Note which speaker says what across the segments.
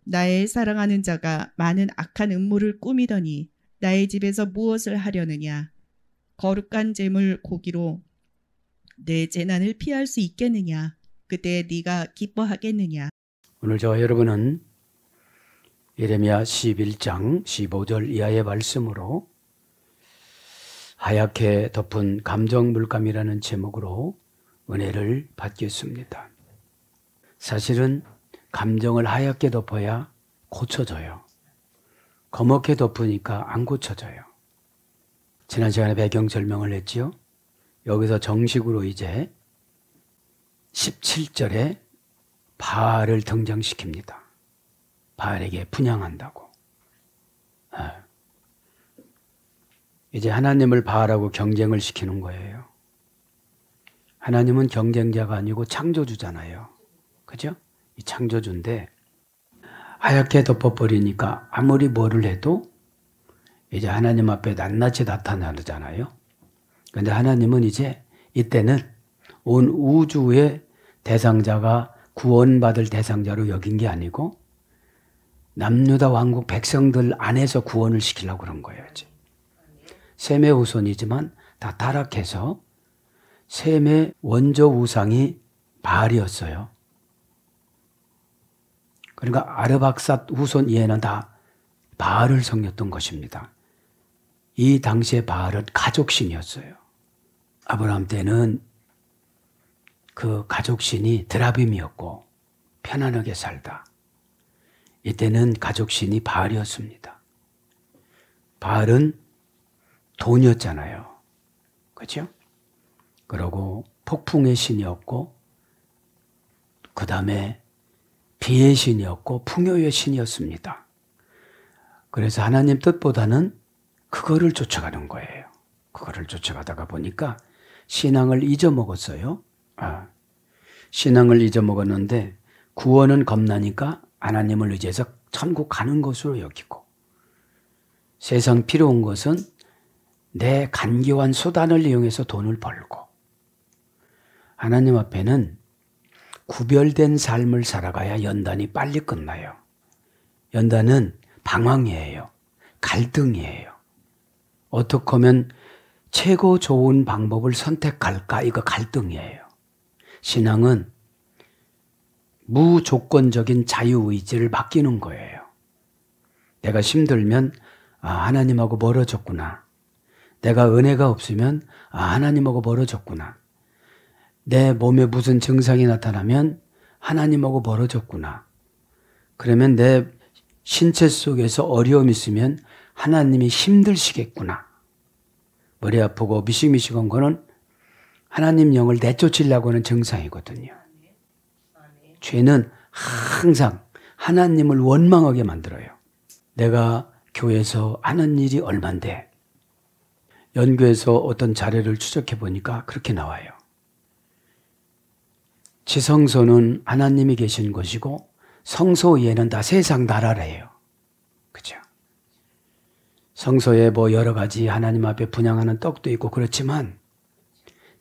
Speaker 1: 나의 사랑하는 자가 많은 악한 음모를 꾸미더니 나의 집에서 무엇을 하려느냐. 거룩한 제물 고기로 내 재난을 피할 수 있겠느냐. 그때 네가 기뻐하겠느냐.
Speaker 2: 오늘 저와 여러분은 예레미야 11장 15절 이하의 말씀으로 하얗게 덮은 감정물감이라는 제목으로 은혜를 받겠습니다. 사실은 감정을 하얗게 덮어야 고쳐져요. 검게 덮으니까 안 고쳐져요. 지난 시간에 배경 설명을 했지요. 여기서 정식으로 이제 17절에 바알을 등장시킵니다. 바알에게 분향한다고. 이제 하나님을 바알하고 경쟁을 시키는 거예요. 하나님은 경쟁자가 아니고 창조주잖아요. 그죠? 이 창조주인데 하얗게 덮어버리니까 아무리 뭐를 해도 이제 하나님 앞에 낱낱이 나타나잖아요. 그런데 하나님은 이제 이때는 온 우주의 대상자가 구원받을 대상자로 여긴 게 아니고 남유다 왕국 백성들 안에서 구원을 시키려고 그런 거예요. 이제. 셈의 후손이지만 다 타락해서 셈의 원조 우상이 바알이었어요. 그러니까 아르박삿 후손 이해는 다 바알을 섬겼던 것입니다. 이 당시의 바알은 가족신이었어요. 아브라함 때는 그 가족신이 드라빔이었고 편안하게 살다. 이때는 가족신이 바알이었습니다. 바알은 돈이었잖아요. 그렇죠? 그리고 폭풍의 신이었고 그 다음에 비의 신이었고 풍요의 신이었습니다. 그래서 하나님 뜻보다는 그거를 쫓아가는 거예요. 그거를 쫓아가다가 보니까 신앙을 잊어먹었어요. 신앙을 잊어먹었는데 구원은 겁나니까 하나님을 의지해서 천국 가는 것으로 여기고 세상 필요한 것은 내 간교한 수단을 이용해서 돈을 벌고 하나님 앞에는 구별된 삶을 살아가야 연단이 빨리 끝나요. 연단은 방황이에요. 갈등이에요. 어떻게 하면 최고 좋은 방법을 선택할까? 이거 갈등이에요. 신앙은 무조건적인 자유의지를 맡기는 거예요. 내가 힘들면 하나님하고 멀어졌구나. 내가 은혜가 없으면 하나님하고 멀어졌구나. 내 몸에 무슨 증상이 나타나면 하나님하고 멀어졌구나. 그러면 내 신체 속에서 어려움이 있으면 하나님이 힘드시겠구나. 머리 아프고 미식미식한 거는 하나님 영을 내쫓으려고 하는 증상이거든요. 죄는 항상 하나님을 원망하게 만들어요. 내가 교회에서 하는 일이 얼만데 연구해서 어떤 자료를 추적해 보니까 그렇게 나와요. 지성소는 하나님이 계신 곳이고 성소 위에는 다 세상 나라래요. 그죠? 성소에 뭐 여러 가지 하나님 앞에 분향하는 떡도 있고 그렇지만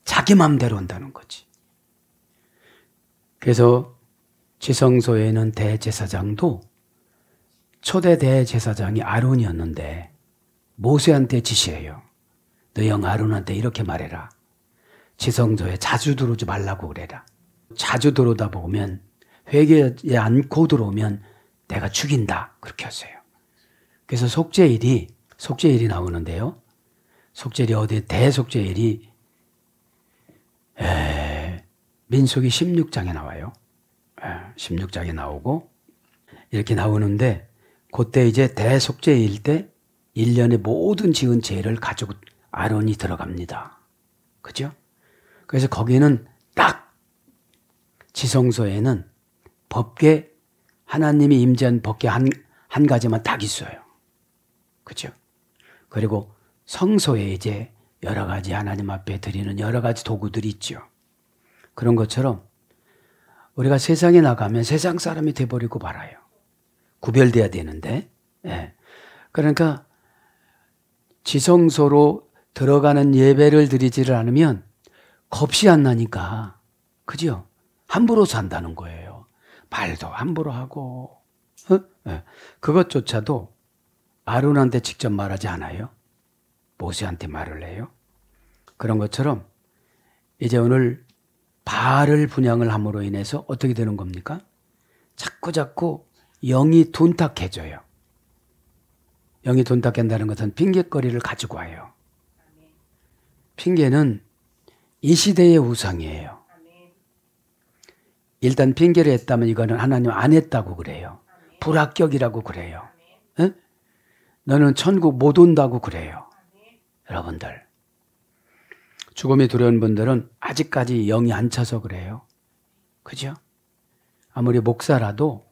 Speaker 2: 자기 마음대로 한다는 거지. 그래서 지성소에는 대제사장도 초대 대제사장이 아론이었는데 모세한테 지시해요. 너 형 아론한테 이렇게 말해라. 지성소에 자주 들어오지 말라고 그래라. 자주 들어오다 보면 회개에 않고 들어오면 내가 죽인다. 그렇게 하세요. 그래서 속죄일이 나오는데요. 속죄일이 어디 대속죄일이 민수기 16장에 나와요. 16장에 나오고 이렇게 나오는데 그때 이제 대속죄일 때 1년의 모든 지은 죄를 가지고 아론이 들어갑니다. 그죠? 그래서 거기는 딱 지성소에는 법궤 하나님이 임재한 법궤 한 가지만 딱 있어요. 그죠? 그리고 성소에 이제 여러 가지 하나님 앞에 드리는 여러 가지 도구들이 있죠. 그런 것처럼 우리가 세상에 나가면 세상 사람이 돼버리고 말아요. 구별돼야 되는데. 그러니까 지성소로 들어가는 예배를 드리지를 않으면 겁이 안 나니까. 그죠? 함부로 산다는 거예요. 말도 함부로 하고 예. 그것조차도 아론한테 직접 말하지 않아요. 모세한테 말을 해요. 그런 것처럼 이제 오늘 바알을 분양을 함으로 인해서 어떻게 되는 겁니까? 자꾸 영이 둔탁해져요. 영이 둔탁한다는 것은 핑계거리를 가지고 와요. 핑계는 이 시대의 우상이에요. 일단 핑계를 했다면 이거는 하나님 안 했다고 그래요. 불합격이라고 그래요. 에? 너는 천국 못 온다고 그래요. 여러분들. 죽음이 두려운 분들은 아직까지 영이 안 차서 그래요. 그죠? 아무리 목사라도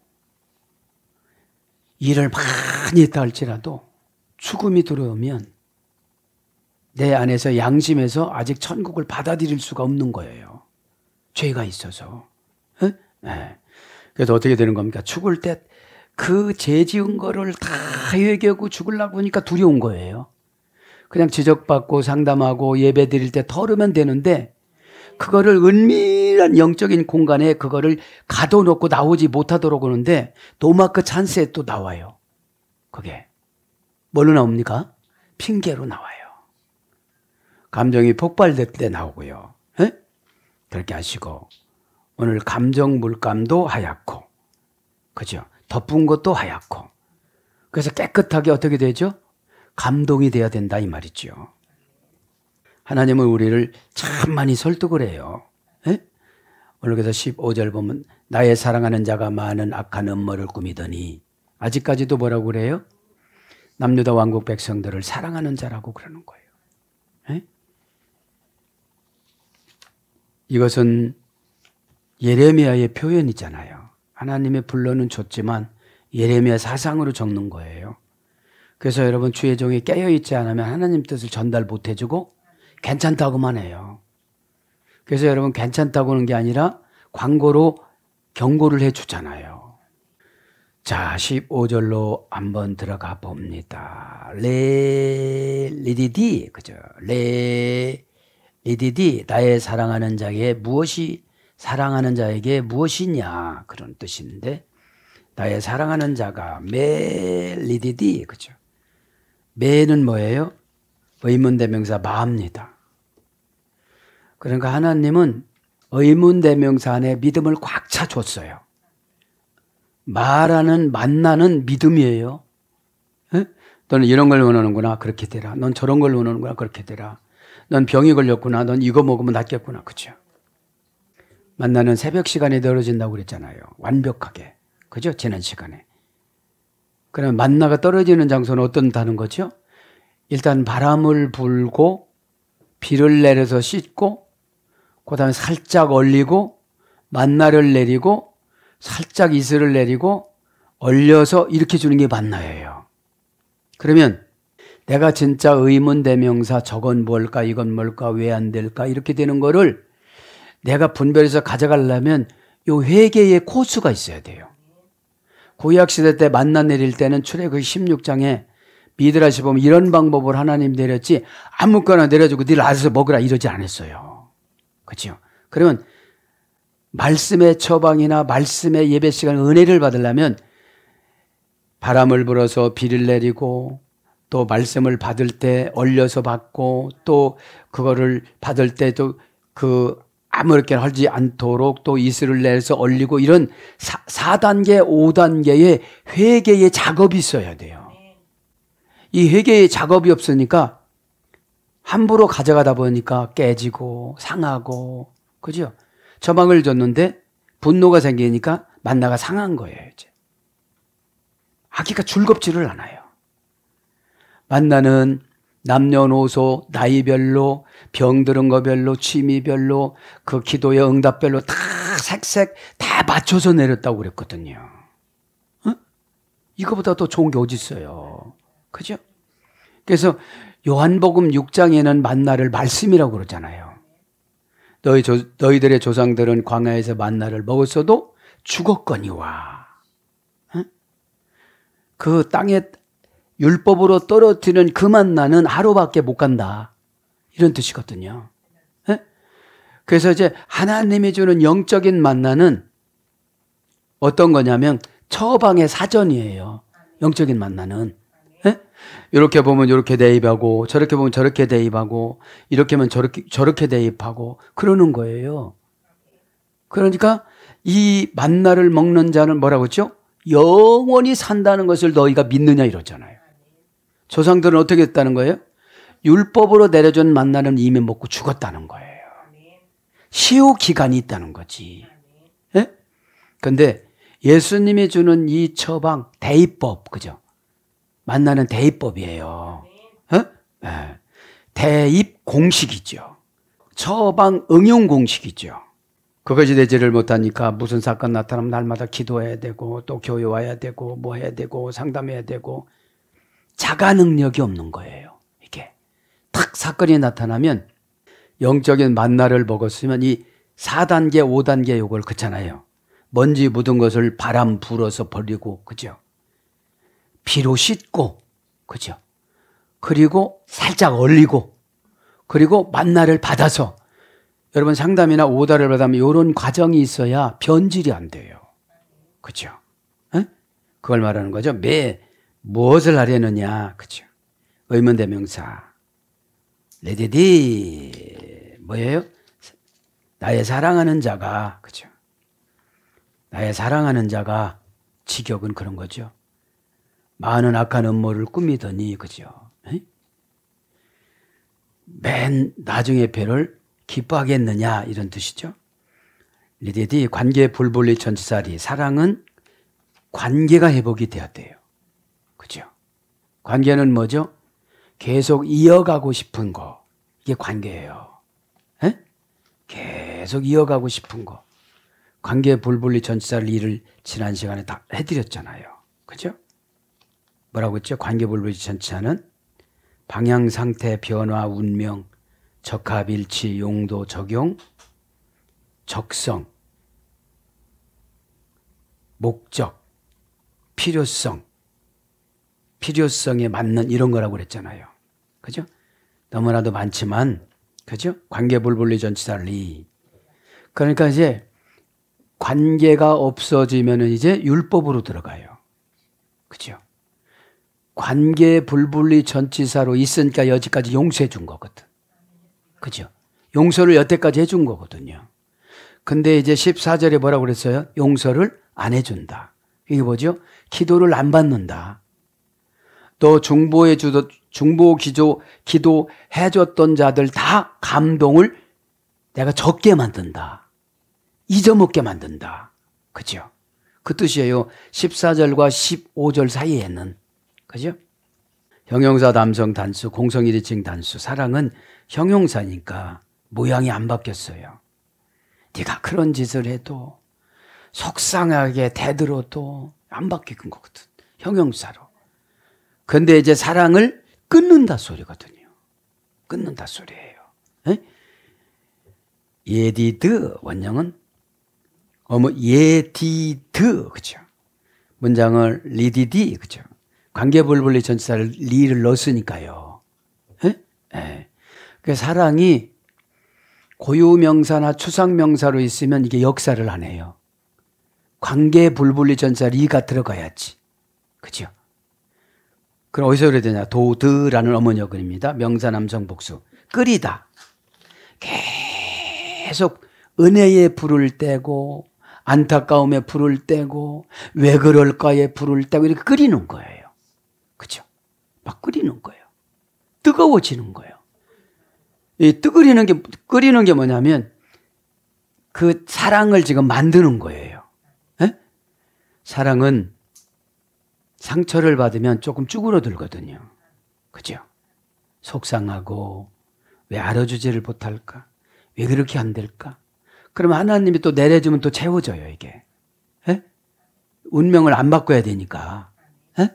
Speaker 2: 일을 많이 했다 할지라도 죽음이 두려우면 내 안에서 양심에서 아직 천국을 받아들일 수가 없는 거예요. 죄가 있어서. 네. 그래서 어떻게 되는 겁니까? 죽을 때 그 죄 지은 거를 다 회개하고 죽으려고 하니까 두려운 거예요. 그냥 지적받고 상담하고 예배 드릴 때 털으면 되는데 그거를 은밀한 영적인 공간에 그거를 가둬놓고 나오지 못하도록 하는데 노마크 찬스에 또 나와요. 그게 뭘로 나옵니까? 핑계로 나와요. 감정이 폭발될 때 나오고요. 에? 그렇게 하시고 오늘 감정 물감도 하얗고 그죠? 덮은 것도 하얗고 그래서 깨끗하게 어떻게 되죠? 감동이 돼야 된다 이 말이죠. 하나님은 우리를 참 많이 설득을 해요. 에? 오늘 그래서 15절 보면 나의 사랑하는 자가 많은 악한 음모를 꾸미더니 아직까지도 뭐라고 그래요? 남유다 왕국 백성들을 사랑하는 자라고 그러는 거예요. 에? 이것은 예레미야의 표현이잖아요. 하나님의 불러는 줬지만 예레미야 사상으로 적는 거예요. 그래서 여러분 주의 종이 깨어있지 않으면 하나님 뜻을 전달 못 해주고 괜찮다고만 해요. 그래서 여러분 괜찮다고 하는 게 아니라 광고로 경고를 해주잖아요. 자 15절로 한번 들어가 봅니다. 리디디 그죠? 리디디 나의 사랑하는 자에게 무엇이 사랑하는 자에게 무엇이냐 그런 뜻인데 나의 사랑하는 자가 리디디 그죠? 매는 뭐예요? 의문대명사 마입니다. 그러니까 하나님은 의문대명사 안에 믿음을 꽉 차줬어요. 말하는 만나는 믿음이에요. 에? 너는 이런 걸 원하는구나 그렇게 되라. 넌 저런 걸 원하는구나 그렇게 되라. 넌 병이 걸렸구나. 넌 이거 먹으면 낫겠구나. 그죠? 만나는 새벽 시간에 떨어진다고 그랬잖아요. 완벽하게. 그죠? 지난 시간에. 그러면 만나가 떨어지는 장소는 어떤다는 거죠? 일단 바람을 불고 비를 내려서 씻고 그 다음에 살짝 얼리고 만나를 내리고 살짝 이슬을 내리고 얼려서 이렇게 주는 게 만나예요. 그러면 내가 진짜 의문대명사 저건 뭘까 이건 뭘까 왜 안 될까 이렇게 되는 거를 내가 분별해서 가져가려면 요 회개의 코스가 있어야 돼요. 구약시대 때 만나 내릴 때는 출애굽기 16장에 미드라시 보면 이런 방법을 하나님 내렸지 아무거나 내려주고 니를 알아서 먹으라 이러지 않았어요. 그렇죠? 그러면 말씀의 처방이나 말씀의 예배 시간 은혜를 받으려면 바람을 불어서 비를 내리고 또 말씀을 받을 때 얼려서 받고 또 그거를 받을 때도 아무렇게나 하지 않도록 또 이슬을 내서 얼리고 이런 4단계, 5단계의 회개의 작업이 있어야 돼요. 이 회개의 작업이 없으니까 함부로 가져가다 보니까 깨지고 상하고 그죠? 처방을 줬는데 분노가 생기니까 만나가 상한 거예요. 이제. 하기가 즐겁지를 않아요. 만나는 남녀노소, 나이별로, 병들은 거별로, 취미별로, 그 기도의 응답별로 다 색색 다 맞춰서 내렸다고 그랬거든요. 어? 이거보다 더 좋은 게 어디 있어요. 그죠? 그래서 요한복음 6장에는 만나를 말씀이라고 그러잖아요. 너희들의 조상들은 광야에서 만나를 먹었어도 죽었거니와. 어? 그 땅에 율법으로 떨어뜨리는 그 만나는 하루밖에 못 간다. 이런 뜻이거든요. 네? 그래서 이제 하나님이 주는 영적인 만나는 어떤 거냐면 처방의 사전이에요. 영적인 만나는. 예? 이렇게 보면 이렇게 대입하고 저렇게 보면 저렇게 대입하고 이렇게 하면 저렇게 대입하고 그러는 거예요. 그러니까 이 만나를 먹는 자는 뭐라고 했죠? 영원히 산다는 것을 너희가 믿느냐 이러잖아요. 조상들은 어떻게 했다는 거예요? 율법으로 내려준 만나는 이미 먹고 죽었다는 거예요. 시효 기간이 있다는 거지. 예? 근데 예수님이 주는 이 처방 대입법, 그죠? 만나는 대입법이에요. 예? 대입 공식이죠. 처방 응용 공식이죠. 그것이 되지를 못하니까 무슨 사건 나타나면 날마다 기도해야 되고 또 교회 와야 되고 뭐 해야 되고 상담해야 되고 자가 능력이 없는 거예요. 이게 탁 사건이 나타나면 영적인 만나를 먹었으면 이 4단계 5단계 요걸 그렇잖아요. 먼지 묻은 것을 바람 불어서 버리고, 그죠? 피로 씻고, 그죠? 그리고 살짝 얼리고, 그리고 만나를 받아서, 여러분 상담이나 오다를 받으면 이런 과정이 있어야 변질이 안 돼요. 그죠? 에? 그걸 말하는 거죠. 무엇을 하려느냐, 그죠? 의문대명사. 레디디, 뭐예요? 나의 사랑하는 자가, 그죠? 나의 사랑하는 자가 직역은 그런 거죠. 많은 악한 음모를 꾸미더니, 그죠? 에? 맨 나중의 배를 기뻐하겠느냐 이런 뜻이죠. 리디디 관계 불분리 전치사리. 사랑은 관계가 회복이 되어야 돼요. 그죠? 관계는 뭐죠? 계속 이어가고 싶은 거. 이게 관계예요. 에? 계속 이어가고 싶은 거. 관계 불분리 전치사를 일을 지난 시간에 다 해드렸잖아요. 그죠? 뭐라고 했죠? 관계 불분리 전치사는 방향, 상태, 변화, 운명, 적합, 일치, 용도, 적용, 적성, 목적, 필요성에 맞는 이런 거라고 그랬잖아요. 그죠? 너무나도 많지만, 그죠? 관계 불분리 전치사를 그러니까 이제 관계가 없어지면은 이제 율법으로 들어가요. 그죠? 관계 불분리 전치사로 있으니까 여지까지 용서해 준 거거든. 그죠? 용서를 여태까지 해준 거거든요. 근데 이제 14절에 뭐라고 그랬어요? 용서를 안 해준다. 이게 뭐죠? 기도를 안 받는다. 또 중보 기도 해줬던 자들 다 감동을 내가 적게 만든다. 잊어먹게 만든다. 그죠? 그 뜻이에요. 14절과 15절 사이에는. 그죠? 형용사 담성 단수, 공성 일위칭 단수. 사랑은 형용사니까 모양이 안 바뀌었어요. 네가 그런 짓을 해도 속상하게 대들어도 안 바뀌는 거거든. 형용사로. 근데 이제 사랑을 끊는다 소리거든요. 끊는다 소리예요. 에? 예디드 원형은 예디드, 그죠? 문장을 리디디, 그죠? 관계 불분리 전치사를 리를 넣었으니까요. 에? 에. 그 사랑이 고유명사나 추상명사로 있으면 이게 역사를 안 해요. 관계 불분리 전치사 리가 들어가야지. 그죠? 그럼 어디서 그래야 되냐? 도드라는 어머니어근입니다. 명사 남성 복수. 끓이다. 계속 은혜의 불을 떼고 안타까움에 불을 떼고 왜 그럴까에 불을 떼고 이렇게 끓이는 거예요. 그죠? 막 끓이는 거예요. 뜨거워지는 거예요. 이 끓이는 게 뭐냐면 그 사랑을 지금 만드는 거예요. 에? 사랑은 상처를 받으면 조금 쭈그러들거든요. 그죠? 속상하고 왜 알아주지를 못할까? 왜 그렇게 안 될까? 그러면 하나님이 또 내려주면 또 채워져요, 이게. 에? 운명을 안 바꿔야 되니까. 에?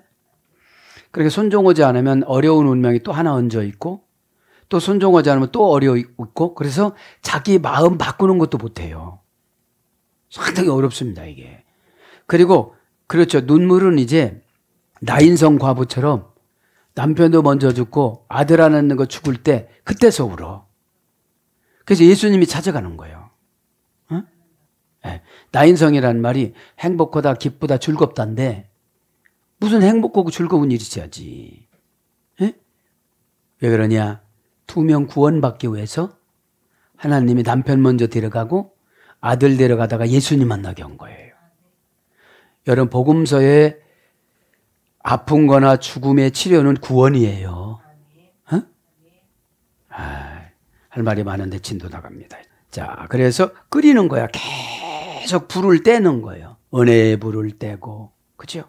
Speaker 2: 그렇게 손종하지 않으면 어려운 운명이 또 하나 얹어 있고 또 손종하지 않으면 또 어려워 있고 그래서 자기 마음 바꾸는 것도 못해요. 상당히 어렵습니다, 이게. 그리고 그렇죠. 눈물은 이제 나인성 과부처럼 남편도 먼저 죽고 아들 하나 있는 거 죽을 때 그때서 울어. 그래서 예수님이 찾아가는 거예요. 어? 예. 나인성이라는 말이 행복하다, 기쁘다, 즐겁다인데 무슨 행복하고 즐거운 일이 있어야지. 예? 왜 그러냐? 두 명 구원받기 위해서 하나님이 남편 먼저 데려가고 아들 데려가다가 예수님 만나게 한 거예요. 여러분, 복음서에 아픈 거나 죽음의 치료는 구원이에요. 어? 할 말이 많은데 진도 나갑니다. 자, 그래서 끓이는 거야. 계속 불을 떼는 거예요. 은혜의 불을 떼고. 그죠?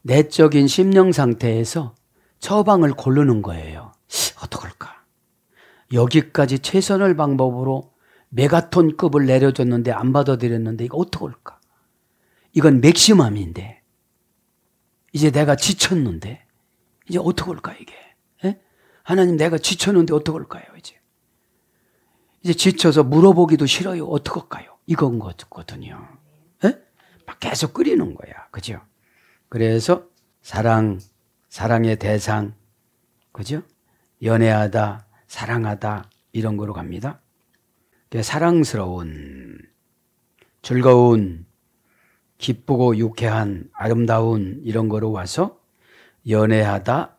Speaker 2: 내적인 심령 상태에서 처방을 고르는 거예요. 어떡할까? 여기까지 최선의 방법으로 메가톤급을 내려줬는데 안 받아들였는데 이거 어떡할까? 이건 맥시멈인데 이제 내가 지쳤는데 이제 어떡할까 이게? 에? 하나님 내가 지쳤는데 어떡할까요 이제 지쳐서 물어보기도 싫어요. 어떡할까요? 이건 거거든요. 에? 막 계속 끓이는 거야. 그죠? 그래서 사랑의 대상, 그죠? 연애하다, 사랑하다 이런 거로 갑니다. 사랑스러운, 즐거운, 기쁘고 유쾌한, 아름다운 이런 거로 와서 연애하다,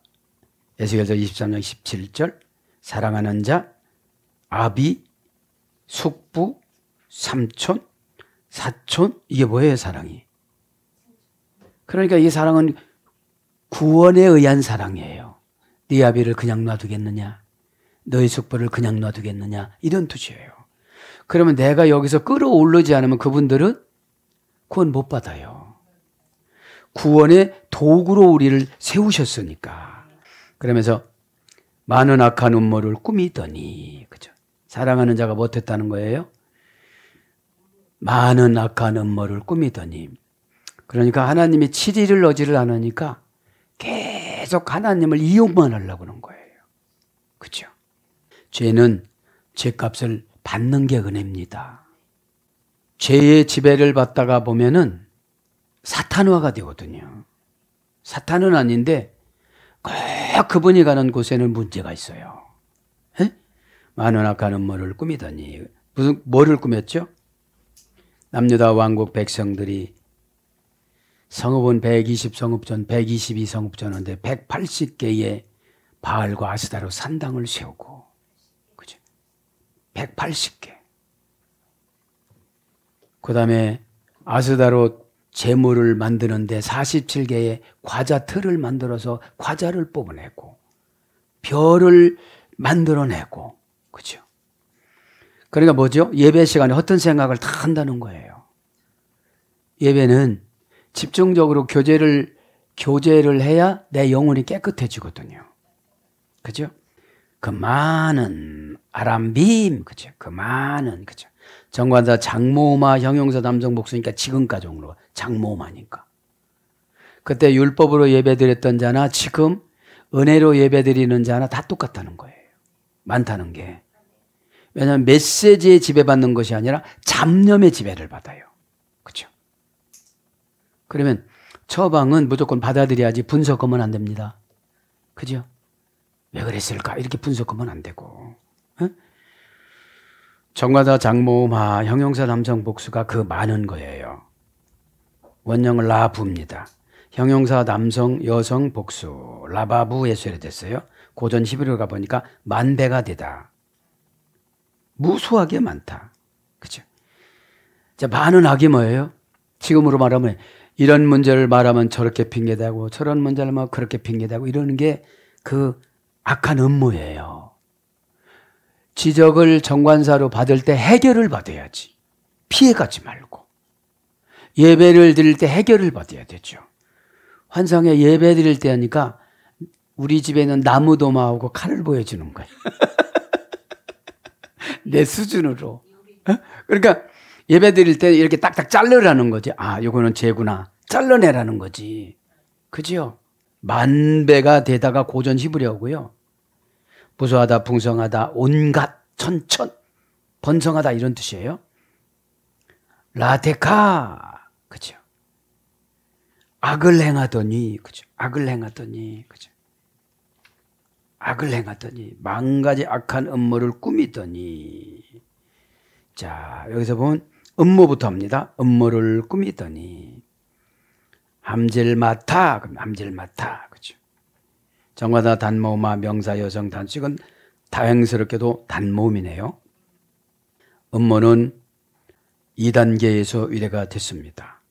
Speaker 2: 에스겔서 23장 17절, 사랑하는 자, 아비, 숙부, 삼촌, 사촌, 이게 뭐예요 사랑이? 그러니까 이 사랑은 구원에 의한 사랑이에요. 네 아비를 그냥 놔두겠느냐? 너의 숙부를 그냥 놔두겠느냐? 이런 뜻이에요. 그러면 내가 여기서 끌어오르지 않으면 그분들은 구원 못 받아요. 구원의 도구로 우리를 세우셨으니까. 그러면서 많은 악한 음모를 꾸미더니, 그죠? 사랑하는 자가 못했다는 거예요. 많은 악한 음모를 꾸미더니. 그러니까 하나님이 7일을 어지를 않으니까 계속 하나님을 이용만 하려고 하는 거예요. 그죠? 죄는 죄값을 받는 게 은혜입니다. 죄의 지배를 받다가 보면은 사탄화가 되거든요. 사탄은 아닌데 꼭 그분이 가는 곳에는 문제가 있어요. 에? 많은 악한 음모를 꾸미더니 뭐를 꾸몄죠? 남유다 왕국 백성들이 성읍은 120성읍전, 122성읍전인데 180개의 바알과 아스다로 산당을 세우고, 그죠? 180개. 그 다음에 아스다로 제물을 만드는데 47개의 과자 틀을 만들어서 과자를 뽑아내고, 별을 만들어내고, 그죠? 그러니까 뭐죠? 예배 시간에 어떤 생각을 다 한다는 거예요. 예배는 집중적으로 교제를 해야 내 영혼이 깨끗해지거든요. 그죠? 그 많은 아람빔, 그죠? 그 많은, 그죠? 정관사 장모마 형용사 남성 복수니까 지금까지 온 거, 장모마니까. 그때 율법으로 예배드렸던 자나 지금 은혜로 예배드리는 자나 다 똑같다는 거예요. 많다는 게. 왜냐하면 메시지에 지배받는 것이 아니라 잡념의 지배를 받아요. 그죠? 그러면 처방은 무조건 받아들여야지 분석하면 안 됩니다. 그죠? 왜 그랬을까? 이렇게 분석하면 안 되고. 어? 정과자 장모마 형용사 남성 복수가 그 많은 거예요. 원형을 라부입니다. 형용사 남성 여성 복수 라바부 예술이 됐어요. 고전 히브리어 가보니까 만배가 되다. 무수하게 많다. 그죠? 자, 많은 악이 뭐예요? 지금으로 말하면 이런 문제를 말하면 저렇게 핑계대고 저런 문제를 말하면 그렇게 핑계대고 이러는 게 그 악한 음모예요. 지적을 정관사로 받을 때 해결을 받아야지. 피해가지 말고. 예배를 드릴 때 해결을 받아야 되죠. 환상에 예배 드릴 때 하니까 우리 집에는 나무도마하고 칼을 보여주는 거예요. 내 수준으로. 그러니까 예배 드릴 때 이렇게 딱딱 자르라는 거지. 아, 요거는 죄구나. 잘라내라는 거지. 그죠? 만배가 되다가 고전 히브리어고요. 무수하다, 풍성하다, 온갖, 천천, 번성하다 이런 뜻이에요. 라테카, 그죠? 악을 행하더니, 그죠? 악을 행하더니, 그죠? 악을 행하더니, 만가지 악한 음모를 꾸미더니, 자, 여기서 보면 음모부터 합니다. 음모를 꾸미더니 함질마타, 그럼 함질마타, 그죠? 정과다 단모마 명사 여성 단수, 이건 다행스럽게도 단모음이네요. 음모는 2단계에서 위례가 됐습니다.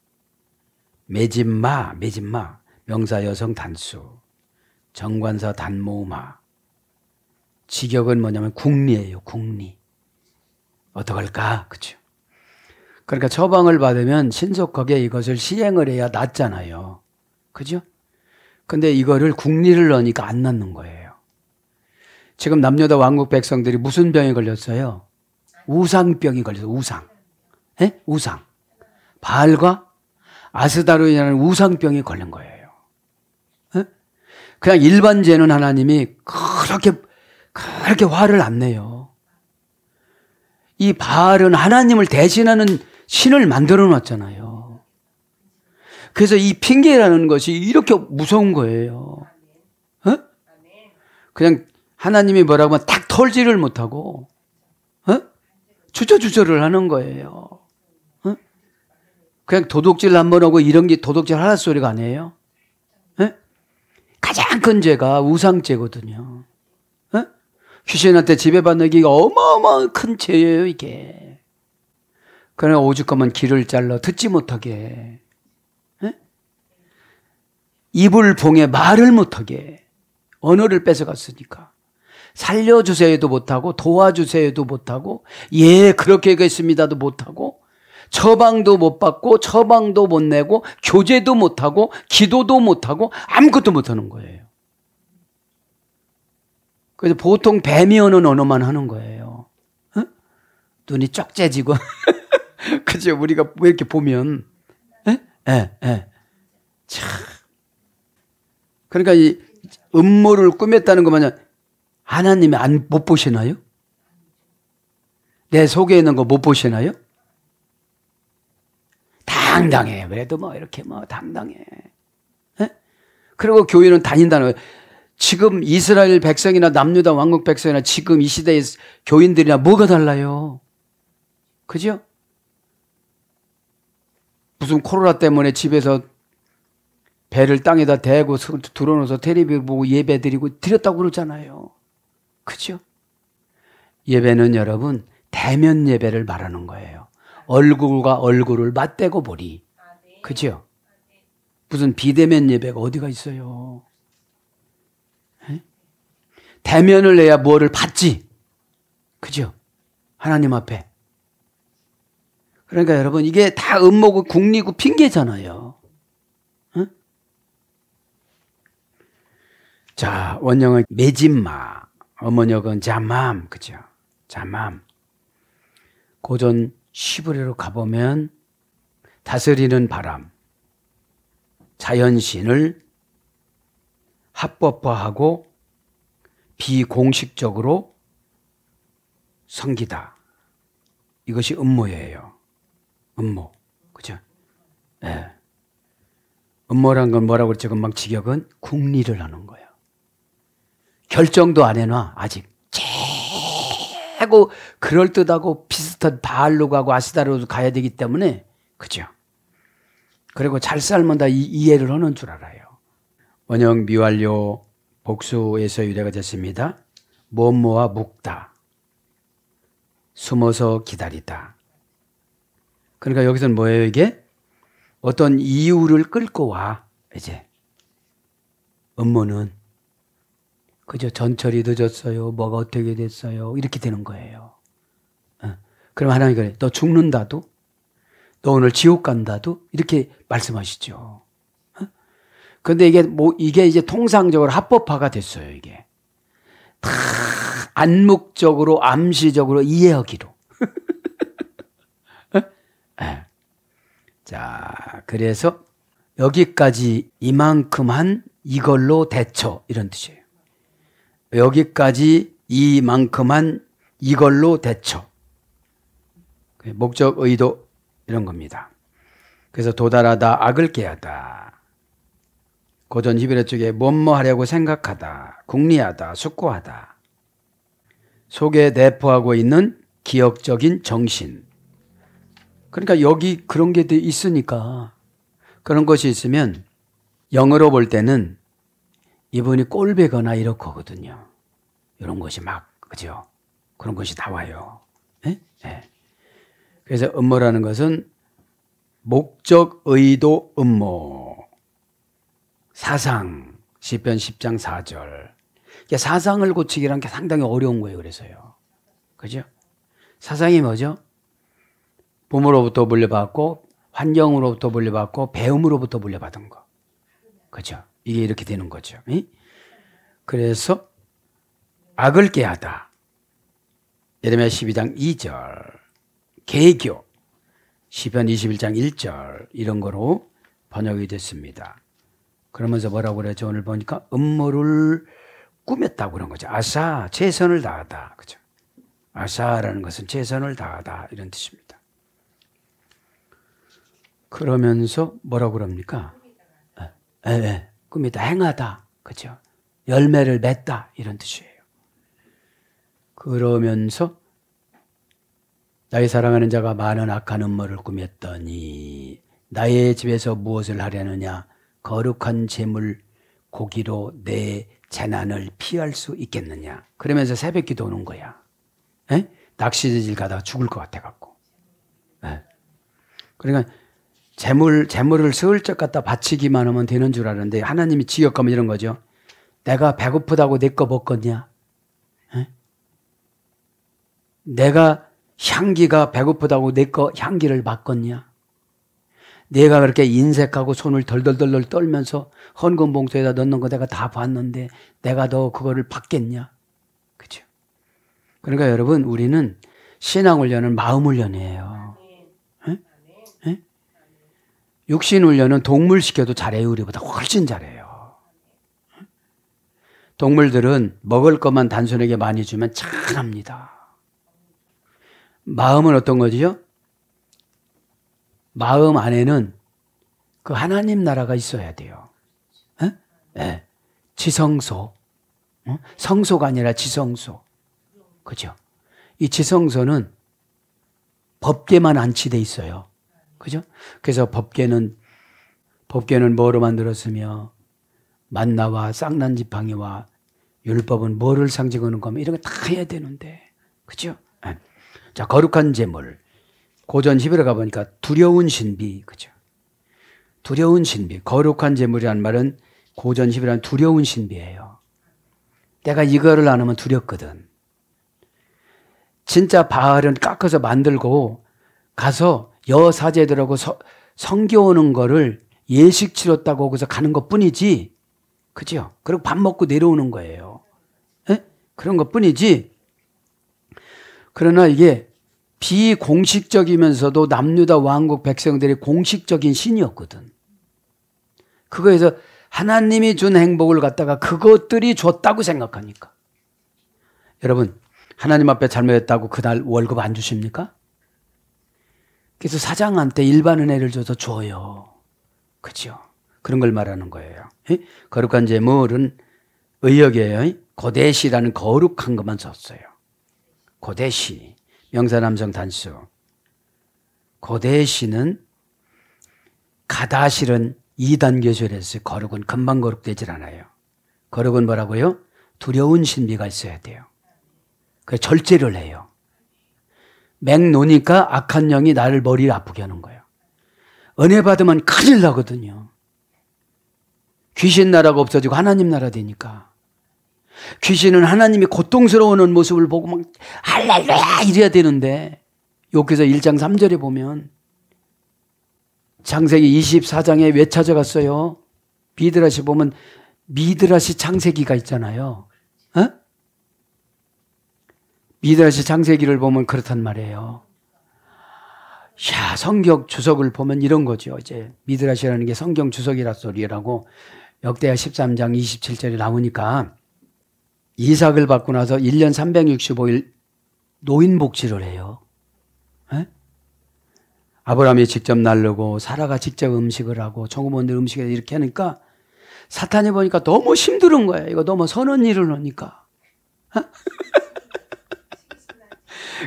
Speaker 2: 매진마, 매진마, 명사 여성 단수, 정관사 단모마. 직역은 뭐냐면 국리예요, 국리. 어떡할까? 그죠? 그러니까 처방을 받으면 신속하게 이것을 시행을 해야 낫잖아요. 그죠? 근데 이거를 국리를 넣으니까 안 낫는 거예요. 지금 남유다 왕국 백성들이 무슨 병에 걸렸어요? 우상병이 걸려서 우상. 예? 우상. 바알과 아스다로이라는 우상병이 걸린 거예요. 예? 그냥 일반 죄는 하나님이 그렇게 화를 안 내요. 이 바알은 하나님을 대신하는 신을 만들어 놨잖아요. 그래서 이 핑계라는 것이 이렇게 무서운 거예요. 어? 그냥 하나님이 뭐라고 하면 딱 털지를 못하고 주저주저를 하는 거예요. 그냥 도둑질 한번 하고 이런 게 도둑질 하라 소리가 아니에요. 가장 큰 죄가 우상죄거든요. 귀신한테 지배받는 게 어마어마한 큰 죄예요, 이게. 그러나 오죽하면 귀를 잘라 듣지 못하게, 입을 봉해 말을 못하게 언어를 뺏어갔으니까 살려주세요도 못하고 도와주세요도 못하고 예 그렇게 하겠습니다도 못하고 처방도 못 받고 처방도 못 내고 교제도 못하고 기도도 못하고 아무것도 못하는 거예요. 그래서 보통 뱀이 하는 언어만 하는 거예요. 눈이 쩍 째지고 그죠? 우리가 왜 이렇게 보면 참. 그러니까 이 음모를 꾸몄다는 거 마냥 하나님이 못 보시나요? 내 속에 있는 거 못 보시나요? 당당해. 그래도 뭐 이렇게 뭐 당당해. 그리고 교회는 다닌다는 거예요. 지금 이스라엘 백성이나 남유다 왕국 백성이나 지금 이 시대의 교인들이나 뭐가 달라요? 그죠? 무슨 코로나 때문에 집에서 배를 땅에다 대고 들어놓아서 텔레비를 보고 예배 드렸다고 그러잖아요. 그죠? 예배는 여러분 대면 예배를 말하는 거예요. 얼굴과 얼굴을 맞대고 보리. 그죠? 무슨 비대면 예배가 어디가 있어요? 대면을 해야 뭐를 받지. 그죠? 하나님 앞에. 그러니까 여러분 이게 다 음모고 국리고 핑계잖아요. 자, 원형은 매진마, 어머니역은 자맘, 그죠? 자맘. 고전 시브레로 가보면 다스리는 바람, 자연신을 합법화하고 비공식적으로 섬기다. 이것이 음모예요. 음모. 그죠? 예. 음모란 건 뭐라고 그랬죠? 금방 직역은 국리를 하는 거예요. 결정도 안 해놔, 아직. 최고 그럴듯하고 비슷한 바알로 가고 아스다로도 가야 되기 때문에, 그죠? 그리고 잘 살면 다 이해를 하는 줄 알아요. 원형 미완료 복수에서 유래가 됐습니다. 뭐뭐와 묵다. 숨어서 기다리다. 그러니까 여기서는 뭐예요, 이게? 어떤 이유를 끌고 와, 이제. 음모는. 그죠? 전철이 늦었어요. 뭐가 어떻게 됐어요. 이렇게 되는 거예요. 그럼 하나님이 그래. 너 죽는다도? 너 오늘 지옥 간다도? 이렇게 말씀하시죠. 근데 이게 이제 통상적으로 합법화가 됐어요, 이게. 다 암묵적으로, 암시적으로 이해하기로. 자, 그래서 여기까지 이만큼 한 이걸로 대처. 이런 뜻이에요. 여기까지 이만큼 한 이걸로 대처. 목적, 의도 이런 겁니다. 그래서 도달하다, 악을 깨하다. 고전 히브리 쪽에 뭐뭐 하려고 생각하다, 궁리하다, 숙고하다. 속에 내포하고 있는 기억적인 정신. 그러니까 여기 그런 게 있으니까 그런 것이 있으면 영어로 볼 때는 이분이 꼴배거나 이렇거든요. 이런 것이 막, 그죠? 그런 것이 나와요. 네? 네. 그래서 음모라는 것은 목적, 의도, 음모. 사상, 시편 10장 4절. 사상을 고치기란 게 상당히 어려운 거예요. 그래서요. 그죠? 사상이 뭐죠? 부모로부터 물려받고, 환경으로부터 물려받고, 배움으로부터 물려받은 거. 그죠? 이게 이렇게 되는 거죠. 그래서 악을 깨하다. 예레미야 12장 2절. 개교. 시편 21장 1절. 이런 거로 번역이 됐습니다. 그러면서 뭐라고 그러죠? 오늘 보니까 음모를 꾸몄다고 그런 거죠. 아사, 최선을 다하다. 그죠? 아사라는 것은 최선을 다하다. 이런 뜻입니다. 그러면서 뭐라고 그럽니까? 꾸미다, 행하다. 그죠? 열매를 맺다. 이런 뜻이에요. 그러면서 나의 사랑하는 자가 많은 악한 음모를 꾸몄더니 나의 집에서 무엇을 하려느냐? 거룩한 재물 고기로 내 재난을 피할 수 있겠느냐? 그러면서 새벽기도 오는 거야. 에? 낚시질 가다가 죽을 것 같아갖고. 에. 그러니까 재물을 슬쩍 갖다 바치기만 하면 되는 줄 아는데 하나님이 지역하면 이런 거죠. 내가 배고프다고 내 거 먹겠냐? 에? 내가 향기가 배고프다고 내 거 향기를 맡겠냐? 내가 그렇게 인색하고 손을 덜덜덜 떨면서 헌금 봉투에다 넣는 거 내가 다 봤는데 내가 너 그거를 받겠냐? 그죠? 그러니까 여러분 우리는 신앙훈련은 마음훈련이에요. 에? 에? 육신훈련은 동물 시켜도 잘해요. 우리보다 훨씬 잘해요. 동물들은 먹을 것만 단순하게 많이 주면 잘합니다. 마음은 어떤 거지요? 마음 안에는 그 하나님 나라가 있어야 돼요. 네. 지성소. 성소가 아니라 지성소. 그죠? 이 지성소는 법궤만 안치돼 있어요. 그죠? 그래서 법궤는 뭐로 만들었으며 만나와 쌍난 지팡이와 율법은 뭐를 상징하는 거면 이런 거 다 해야 되는데. 그죠? 네. 자, 거룩한 제물. 고전 11에 가보니까 두려운 신비. 그죠? 두려운 신비. 거룩한 제물이라는 말은 고전 11이라는 두려운 신비예요. 내가 이거를 안 하면 두렵거든. 진짜 바알은 깎아서 만들고 가서 여사제들하고 성겨오는 거를 예식 치렀다고 거기서 가는 것 뿐이지. 그죠? 그리고 밥 먹고 내려오는 거예요. 에? 그런 것 뿐이지. 그러나 이게 비공식적이면서도 남유다 왕국 백성들의 공식적인 신이었거든. 그거에서 하나님이 준 행복을 갖다가 그것들이 줬다고 생각하니까. 여러분, 하나님 앞에 잘못했다고 그날 월급 안 주십니까? 그래서 사장한테 일반 은혜를 줘서 줘요. 그죠? 그런 걸 말하는 거예요. 거룩한 제물은 의역이에요. 고대시라는 거룩한 것만 썼어요. 고대시. 명사남성 단수. 고대시는 가다실은 2단계절 했어요. 거룩은 금방 거룩되질 않아요. 거룩은 뭐라고요? 두려운 신비가 있어야 돼요. 그래서 절제를 해요. 맹 노니까 악한 영이 나를 머리를 아프게 하는 거예요. 은혜 받으면 큰일 나거든요. 귀신 나라가 없어지고 하나님 나라 되니까. 귀신은 하나님이 고통스러워하는 모습을 보고 막 할렐루야 이래야 되는데 욥기서 1장 3절에 보면 창세기 24장에 왜 찾아갔어요? 미드라시 보면 미드라시 창세기가 있잖아요. 어? 미드라시 창세기를 보면 그렇단 말이에요. 야, 성경 주석을 보면 이런 거죠. 이제 미드라시라는 게 성경 주석이라 소리라고 역대하 13장 27절에 나오니까 이삭을 받고 나서 1년 365일 노인 복지를 해요. 에? 아브라함이 직접 날르고 사라가 직접 음식을 하고 종업원들 음식을 이렇게 하니까 사탄이 보니까 너무 힘든 거예요. 이거 너무 선한 일을 하니까.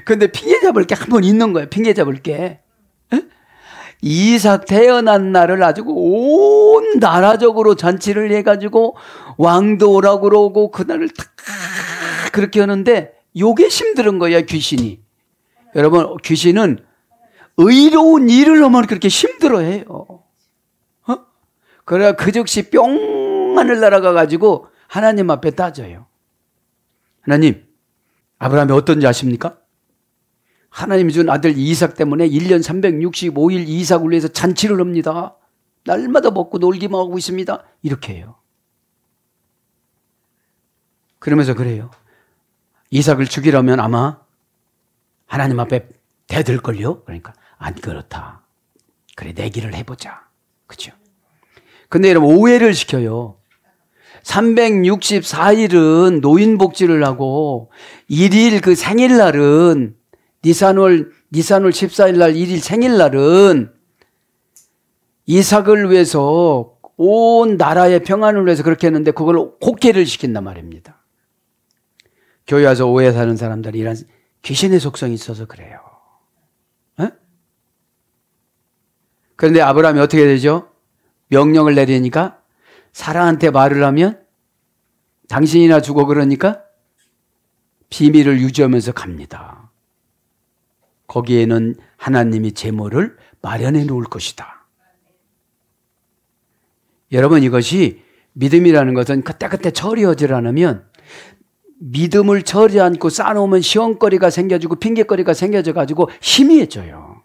Speaker 2: 근데 핑계 잡을 게 한 번 있는 거예요. 핑계 잡을 게. 이삭 태어난 날을 아주 온 나라적으로 잔치를 해가지고 왕도 오라고 그러고 그날을 다 그렇게 하는데 요게 힘든 거예요, 귀신이. 여러분, 귀신은 의로운 일을 하면 그렇게 힘들어해요. 그래야 그 즉시 뿅 하늘 날아가가지고 하나님 앞에 따져요. 하나님, 아브라함이 어떤지 아십니까? 하나님이 준 아들 이삭 때문에 1년 365일 이삭을 위해서 잔치를 합니다. 날마다 먹고 놀기만 하고 있습니다. 이렇게 해요. 그러면서 그래요. 이삭을 죽이려면 아마 하나님 앞에 대들걸요? 그러니까 안 그렇다. 그래, 내기를 해보자. 그죠? 근데 여러분, 오해를 시켜요. 364일은 노인복지를 하고 1일 그 생일날은 니산월 14일 날 1일 생일날은 이삭을 위해서 온 나라의 평안을 위해서 그렇게 했는데 그걸 곡해를 시킨단 말입니다. 교회 와서 오해 사는 사람들이 이런 귀신의 속성이 있어서 그래요. 에? 그런데 아브라함이 어떻게 되죠? 명령을 내리니까 사라한테 말을 하면 당신이나 죽어 그러니까 비밀을 유지하면서 갑니다. 거기에는 하나님이 제물을 마련해 놓을 것이다. 여러분, 이것이 믿음이라는 것은 그때그때 처리하지 않으면 믿음을 처리 않고 쌓아놓으면 시험거리가 생겨지고 핑계거리가 생겨져가지고 희미해져요.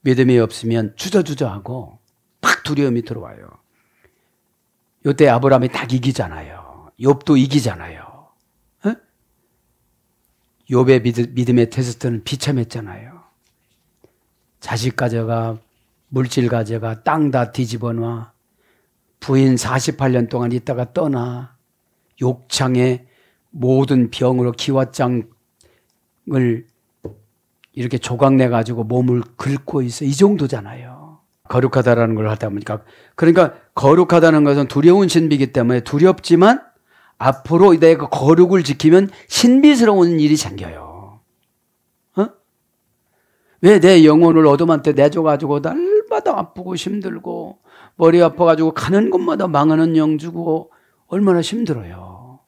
Speaker 2: 믿음이 없으면 주저주저하고 막 두려움이 들어와요. 이때 아브라함이 딱 이기잖아요. 욥도 이기잖아요. 욥의 믿음의 테스트는 비참했잖아요. 자식 가져가, 물질 가져가, 땅 다 뒤집어 놔, 부인 48년 동안 있다가 떠나, 욕창에 모든 병으로 기왓장을 이렇게 조각내가지고 몸을 긁고 있어. 이 정도잖아요. 거룩하다라는 걸 하다 보니까. 그러니까 거룩하다는 것은 두려운 신비이기 때문에 두렵지만 앞으로 내가 거룩을 지키면 신비스러운 일이 생겨요. 왜 내 영혼을 어둠한테 내줘가지고 날마다 아프고 힘들고 머리 아파가지고 가는 곳마다 망하는 영 주고 얼마나 힘들어요.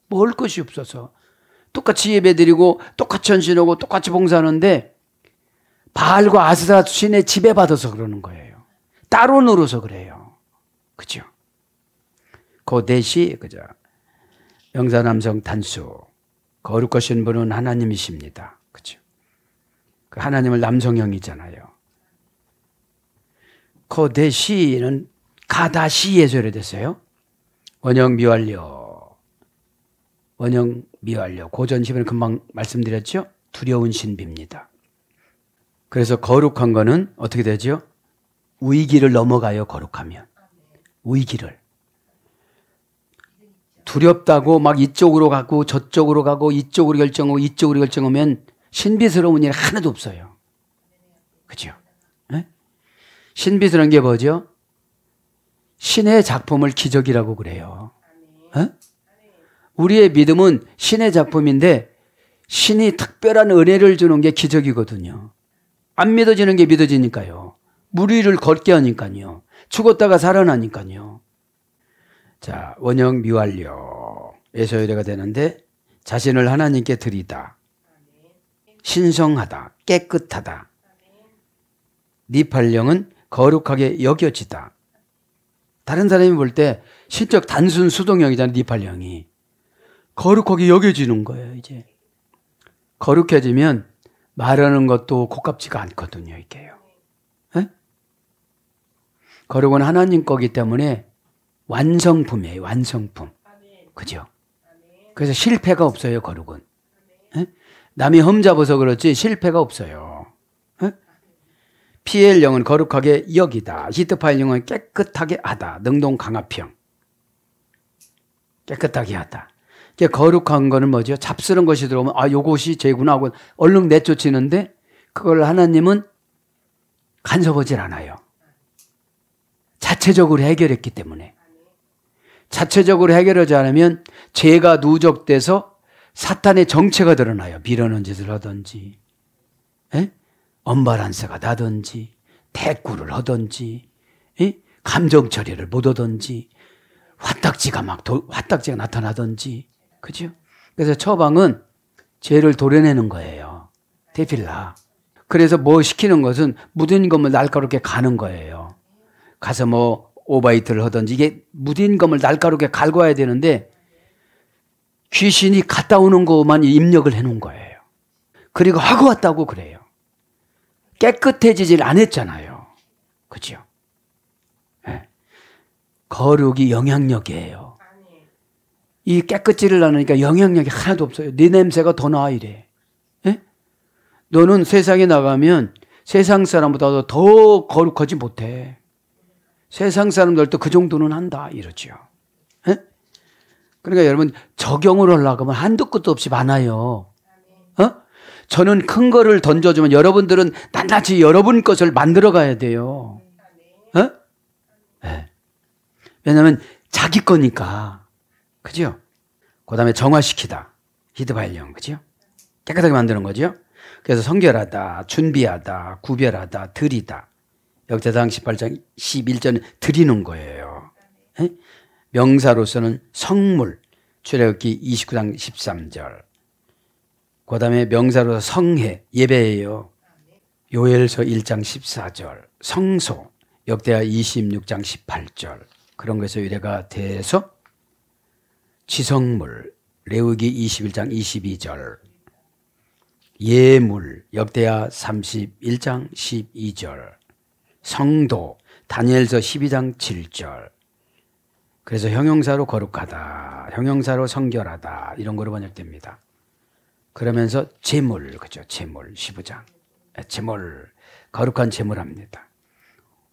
Speaker 2: 먹을 것이 없어서 똑같이 예배드리고 똑같이 헌신하고 똑같이 봉사하는데 바알과 아스라 신의 지배받아서 그러는 거예요. 따로 놀아서 그래요. 그죠? 그 넷이 그죠? 명사남성 단수 거룩하신 분은 하나님이십니다. 그죠? 그 하나님을 남성형이잖아요. 그 넷이는 가다시에 소개됐어요. 원형 미완료, 원형 미완료. 고전 10은 금방 말씀드렸죠. 두려운 신비입니다. 그래서 거룩한 거는 어떻게 되죠? 위기를 넘어가요. 거룩하면 위기를. 두렵다고 막 이쪽으로 가고 저쪽으로 가고 이쪽으로 결정하고 이쪽으로 결정하면 신비스러운 일 하나도 없어요. 그죠? 네? 신비스러운 게 뭐죠? 신의 작품을 기적이라고 그래요. 네? 우리의 믿음은 신의 작품인데 신이 특별한 은혜를 주는 게 기적이거든요. 안 믿어지는 게 믿어지니까요. 물 위를 걷게 하니까요. 죽었다가 살아나니까요. 자, 원형 미완료. 예소유래가 되는데 자신을 하나님께 드리다. 신성하다. 깨끗하다. 니팔령은 거룩하게 여겨지다. 다른 사람이 볼 때 신적 단순 수동형이잖아요. 니팔령이. 거룩하게 여겨지는 거예요. 이제 거룩해지면 말하는 것도 고깝지가 않거든요. 이게요. 에? 거룩은 하나님 거기 때문에 완성품이에요. 완성품. 그죠? 그래서 실패가 없어요. 거룩은. 에? 남이 흠잡아서 그렇지 실패가 없어요. 에? 피엘령은 거룩하게 여기다. 히트파일령은 깨끗하게 하다. 능동 강화평. 깨끗하게 하다. 거룩한 거는 뭐죠? 잡스러운 것이 들어오면 아, 요것이 죄구나 하고 얼른 내쫓이는데 그걸 하나님은 간섭하질 않아요. 자체적으로 해결했기 때문에. 자체적으로 해결하지 않으면 죄가 누적돼서 사탄의 정체가 드러나요. 미련한 짓을 하든지, 언밸런스가 나든지, 대꾸를 하든지, 감정 처리를 못 하든지, 화딱지가 나타나든지, 그죠? 그래서 처방은 죄를 도려내는 거예요. 테필라. 그래서 뭐 시키는 것은 묻은 검을 날카롭게 가는 거예요. 가서 뭐 오바이트를 하든지, 이게 묻은 검을 날카롭게 갈궈야 되는데 귀신이 갔다 오는 것만 입력을 해놓은 거예요. 그리고 하고 왔다고 그래요. 깨끗해지질 않았잖아요. 그죠? 네. 거룩이 영향력이에요. 이 깨끗지를 않으니까 영향력이 하나도 없어요. 네 냄새가 더 나아 이래. 네? 너는 세상에 나가면 세상 사람보다 더 거룩하지 못해. 세상 사람들도 그 정도는 한다 이러죠. 네? 그러니까 여러분 적용을 하려고 하면 한도 끝도 없이 많아요. 저는 큰 거를 던져주면 여러분들은 낱낱이 여러분 것을 만들어 가야 돼요. 네. 왜냐하면 자기 거니까. 그죠? 그 다음에 정화시키다. 히드바일령. 그죠? 깨끗하게 만드는 거죠. 그래서 성결하다, 준비하다, 구별하다, 드리다. 역대상 18장 11절은 드리는 거예요. 네? 명사로서는 성물. 출애굽기 29장 13절. 그 다음에 명사로 성회, 예배예요. 요엘서 1장 14절. 성소, 역대하 26장 18절. 그런 것에서 유래가 돼서 지성물, 레위기 21장 22절. 예물, 역대하 31장 12절. 성도, 다니엘서 12장 7절. 그래서 형용사로 거룩하다, 형용사로 성결하다 이런 거로 번역됩니다. 그러면서 제물, 그죠? 제물, 15장. 제물, 거룩한 제물합니다.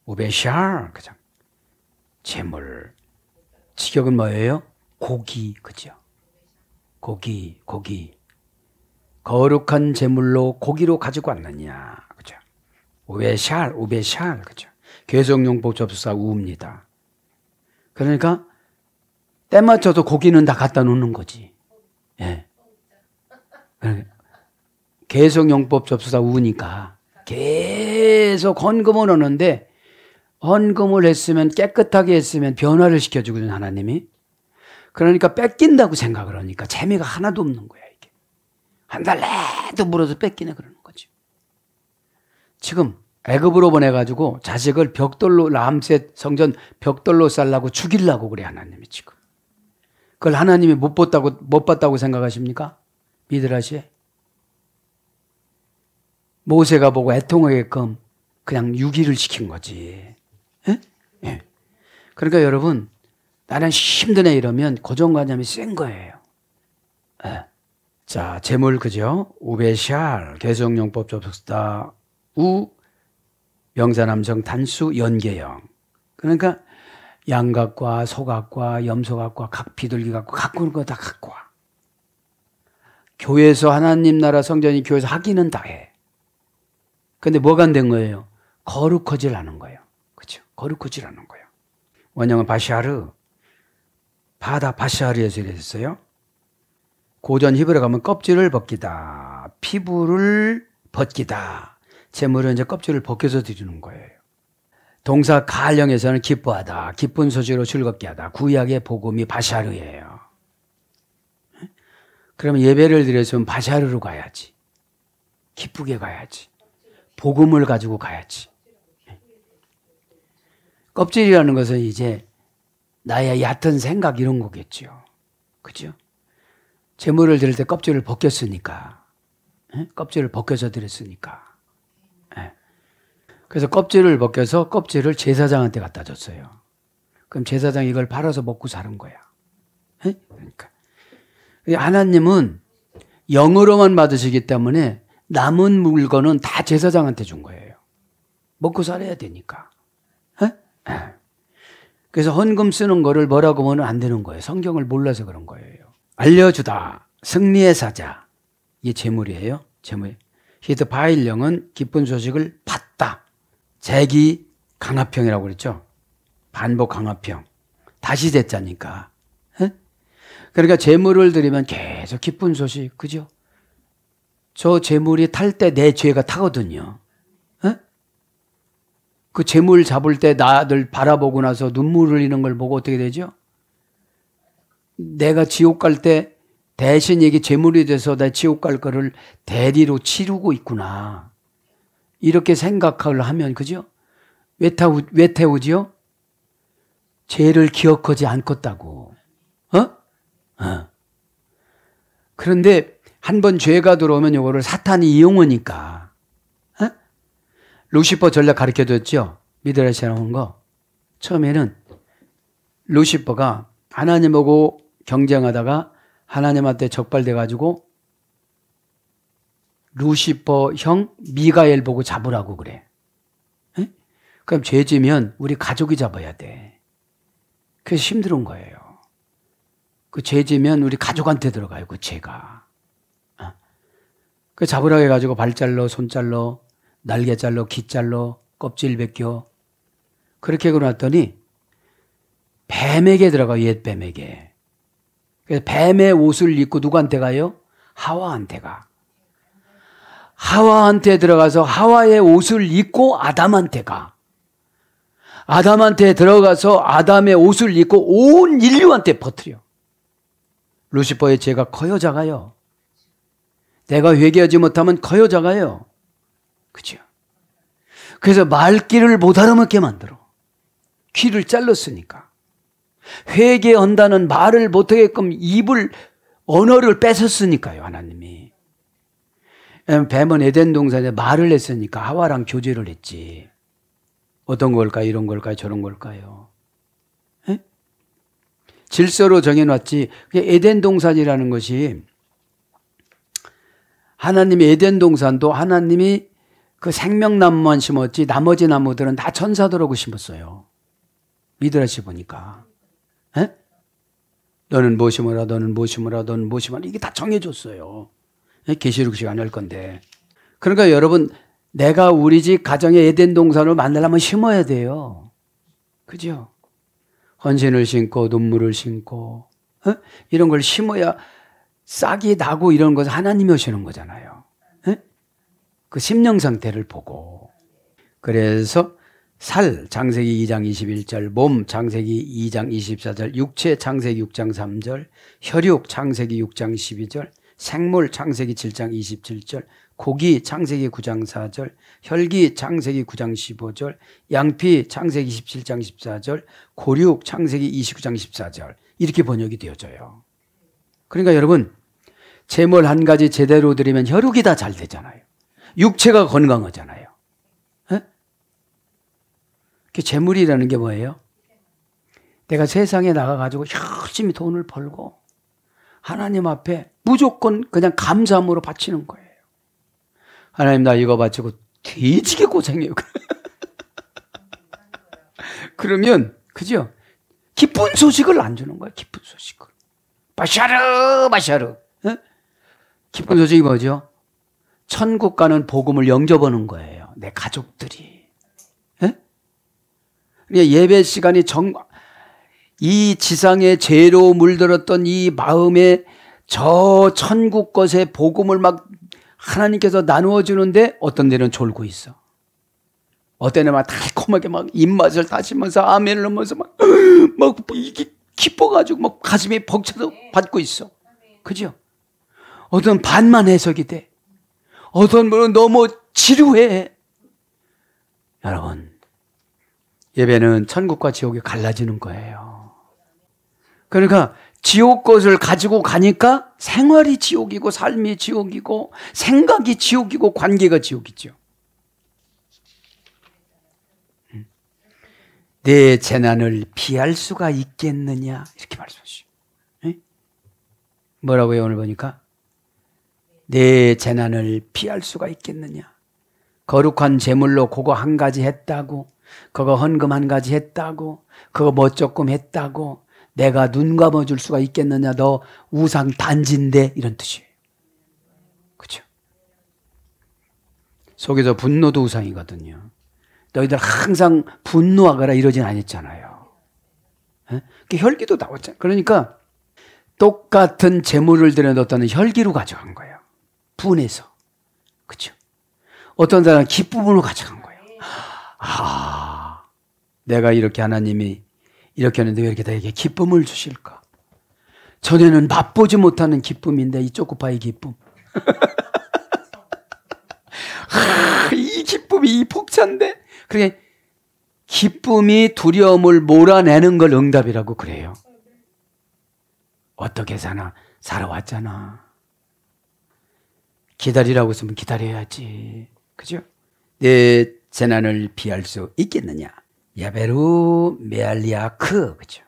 Speaker 2: 우베샤, 그죠? 제물. 직역은 뭐예요? 고기, 그죠? 고기. 거룩한 제물로 고기로 가지고 왔느냐, 그죠? 우베샬, 그죠? 개성용법 접수사 우입니다. 그러니까 때 맞춰서 고기는 다 갖다 놓는 거지. 예. 개성용법 접수사 우니까 계속 헌금을 하는데 헌금을 했으면 깨끗하게 했으면 변화를 시켜주거든요, 하나님이. 그러니까 뺏긴다고 생각을 하니까 재미가 하나도 없는 거야, 이게. 한 달 내도 물어서 뺏기네 그러는 거죠. 지금 애굽으로 보내가지고 자식을 벽돌로, 람셋 성전 벽돌로 쌀라고 죽이려고 그래, 하나님이 지금. 그걸 하나님이 못 봤다고 생각하십니까? 미드라시에? 모세가 보고 애통하게끔 그냥 유기를 시킨 거지. 예? 예. 그러니까 여러분, 나는 힘드네 이러면 고정관념이 센 거예요. 예. 자, 제물, 그죠? 우베샬, 개성용법 접속다, 명사남성 단수 연계형. 그러니까 양각과 소각과 염소각과 각 비둘기각과 갖고 거 다 갖고 와. 교회에서 하나님 나라 성전이 교회에서 하기는 다 해. 근데 뭐가 안 된 거예요? 거룩하질 않은 거예요. 그렇죠? 거룩하질 않은 거예요. 원형은 바샤르, 바다 바샤르에서 이랬어요. 고전 히브리어 가면 껍질을 벗기다, 피부를 벗기다. 제물은 이제 껍질을 벗겨서 드리는 거예요. 동사 가령에서는 기뻐하다, 기쁜 소식으로 즐겁게 하다. 구약의 복음이 바샤르예요. 그러면 예배를 드렸으면 바샤르로 가야지. 기쁘게 가야지. 복음을 가지고 가야지. 껍질이라는 것은 이제 나의 얕은 생각 이런 거겠죠. 그죠? 제물을 드릴 때 껍질을 벗겼으니까. 껍질을 벗겨서 드렸으니까. 그래서 껍질을 벗겨서 껍질을 제사장한테 갖다 줬어요. 그럼 제사장이 이걸 팔아서 먹고 사는 거야. 그러니까. 하나님은 영으로만 받으시기 때문에 남은 물건은 다 제사장한테 준 거예요. 먹고 살아야 되니까. 그래서 헌금 쓰는 거를 뭐라고 하면 안 되는 거예요. 성경을 몰라서 그런 거예요. 알려주다. 승리의 사자. 이게 제물이에요. 제물. 히드바일령은 기쁜 소식을 받다. 재기 강화평이라고 그랬죠. 반복 강화평. 다시 됐자니까. 그러니까 재물을 드리면 계속 기쁜 소식, 그죠? 저 재물이 탈 때 내 죄가 타거든요. 에? 그 재물 잡을 때 나를 바라보고 나서 눈물 흘리는 걸 보고 어떻게 되죠? 내가 지옥 갈 때 대신 이게 재물이 돼서 내 지옥 갈 거를 대리로 치르고 있구나. 이렇게 생각을 하면, 그죠? 왜 태우지요? 죄를 기억하지 않겠다고. 그런데 한번 죄가 들어오면 이거를 사탄이 이용하니까. 루시퍼 전략 가르쳐 줬죠? 미드라시아 나온 거. 처음에는 루시퍼가 하나님하고 경쟁하다가 하나님한테 적발돼 가지고 루시퍼 형 미가엘 보고 잡으라고 그래. 그럼 죄 지면 우리 가족이 잡아야 돼. 그래서 힘든 거예요. 그 죄 지면 우리 가족한테 들어가요, 그 죄가. 그 잡으라고 해가지고 발 잘라, 손 잘라, 날개 잘라, 귀 잘라, 껍질 벗겨. 그렇게 그러놨더니 뱀에게 들어가요, 옛 뱀에게. 그래서 뱀의 옷을 입고 누구한테 가요? 하와한테 가. 하와한테 들어가서 하와의 옷을 입고 아담한테 가. 아담한테 들어가서 아담의 옷을 입고 온 인류한테 퍼뜨려. 루시퍼의 죄가 커요, 작아요? 내가 회개하지 못하면 커요, 작아요? 그죠? 그래서 말귀를 못 알아먹게 만들어. 귀를 잘랐으니까. 회개한다는 말을 못하게끔 언어를 뺏었으니까요, 하나님이. 뱀은 에덴 동산에 말을 했으니까 하와랑 교제를 했지. 어떤 걸까요? 이런 걸까요? 저런 걸까요? 에? 질서로 정해놨지. 에덴 동산이라는 것이 하나님의 에덴 동산도 하나님이 그 생명나무만 심었지 나머지 나무들은 다 천사들하고 심었어요. 미드라시 보니까. 에? 너는 뭐 심어라, 너는 뭐 심어라, 너는 뭐 심어라. 이게 다 정해줬어요. 계시록 시간에 할 건데. 그러니까 여러분, 내가 우리 집 가정의 에덴 동산을 만들려면 심어야 돼요. 그죠? 헌신을 심고 눈물을 심고 이런 걸 심어야 싹이 나고 이런 것을 하나님이 하시는 거잖아요. 그 심령 상태를 보고. 그래서 살 창세기 2장 21절, 몸 창세기 2장 24절, 육체 창세기 6장 3절, 혈육 창세기 6장 12절, 생물 창세기 7장 27절, 고기 창세기 9장 4절, 혈기 창세기 9장 15절, 양피 창세기 17장 14절, 고륙 창세기 29장 14절 이렇게 번역이 되어져요. 그러니까 여러분, 제물 한 가지 제대로 드리면 혈육이 다 잘 되잖아요. 육체가 건강하잖아요. 제물이라는 게 뭐예요? 내가 세상에 나가가지고 열심히 돈을 벌고 하나님 앞에 무조건 그냥 감사함으로 바치는 거예요. 하나님 나 이거 바치고 뒤지게 고생해요. 그러면 그죠? 기쁜 소식을 안 주는 거예요. 기쁜 소식을. 바샤르. 기쁜 소식이 뭐죠? 천국 가는 복음을 영접하는 거예요. 내 가족들이. 예배 시간이 이 지상의 죄로 물들었던 이 마음에 저 천국 것의 복음을 막 하나님께서 나누어 주는데 어떤 데는 졸고 있어. 어떤 데는 막 달콤하게 막 입맛을 다시면서 아멘을 하면서 막 이게 기뻐가지고 막 가슴이 벅차서 받고 있어. 그죠? 어떤 반만 해석이 돼. 어떤 분은 너무 지루해. 여러분, 예배는 천국과 지옥이 갈라지는 거예요. 그러니까 지옥 것을 가지고 가니까 생활이 지옥이고 삶이 지옥이고 생각이 지옥이고 관계가 지옥이죠. 내 재난을 피할 수가 있겠느냐 이렇게 말씀하시죠. 뭐라고요? 오늘 보니까 내 재난을 피할 수가 있겠느냐. 거룩한 제물로 그거 한 가지 했다고, 그거 헌금 한 가지 했다고, 그거 뭐 조금 했다고 내가 눈 감아줄 수가 있겠느냐. 너 우상 단지인데 이런 뜻이에요. 그렇죠? 속에서 분노도 우상이거든요. 너희들 항상 분노하거라 이러진 않았잖아요. 혈기도 나왔잖아요. 그러니까 똑같은 재물을 들여놓던 혈기로 가져간 거예요. 분해서. 그렇죠? 어떤 사람은 기쁨으로 가져간 거예요. 아, 내가 이렇게 하나님이 이렇게 하는데 왜 이렇게 나에게 기쁨을 주실까? 전에는 맛보지 못하는 기쁨인데 이 초코파이 기쁨. 이 기쁨이 이 복찬데. 그게 기쁨이 두려움을 몰아내는 걸 응답이라고 그래요. 어떻게 사나? 살아왔잖아. 기다리라고 했으면 기다려야지. 그죠? 내 재난을 피할 수 있겠느냐? 야베루 메알리아크. 그죠?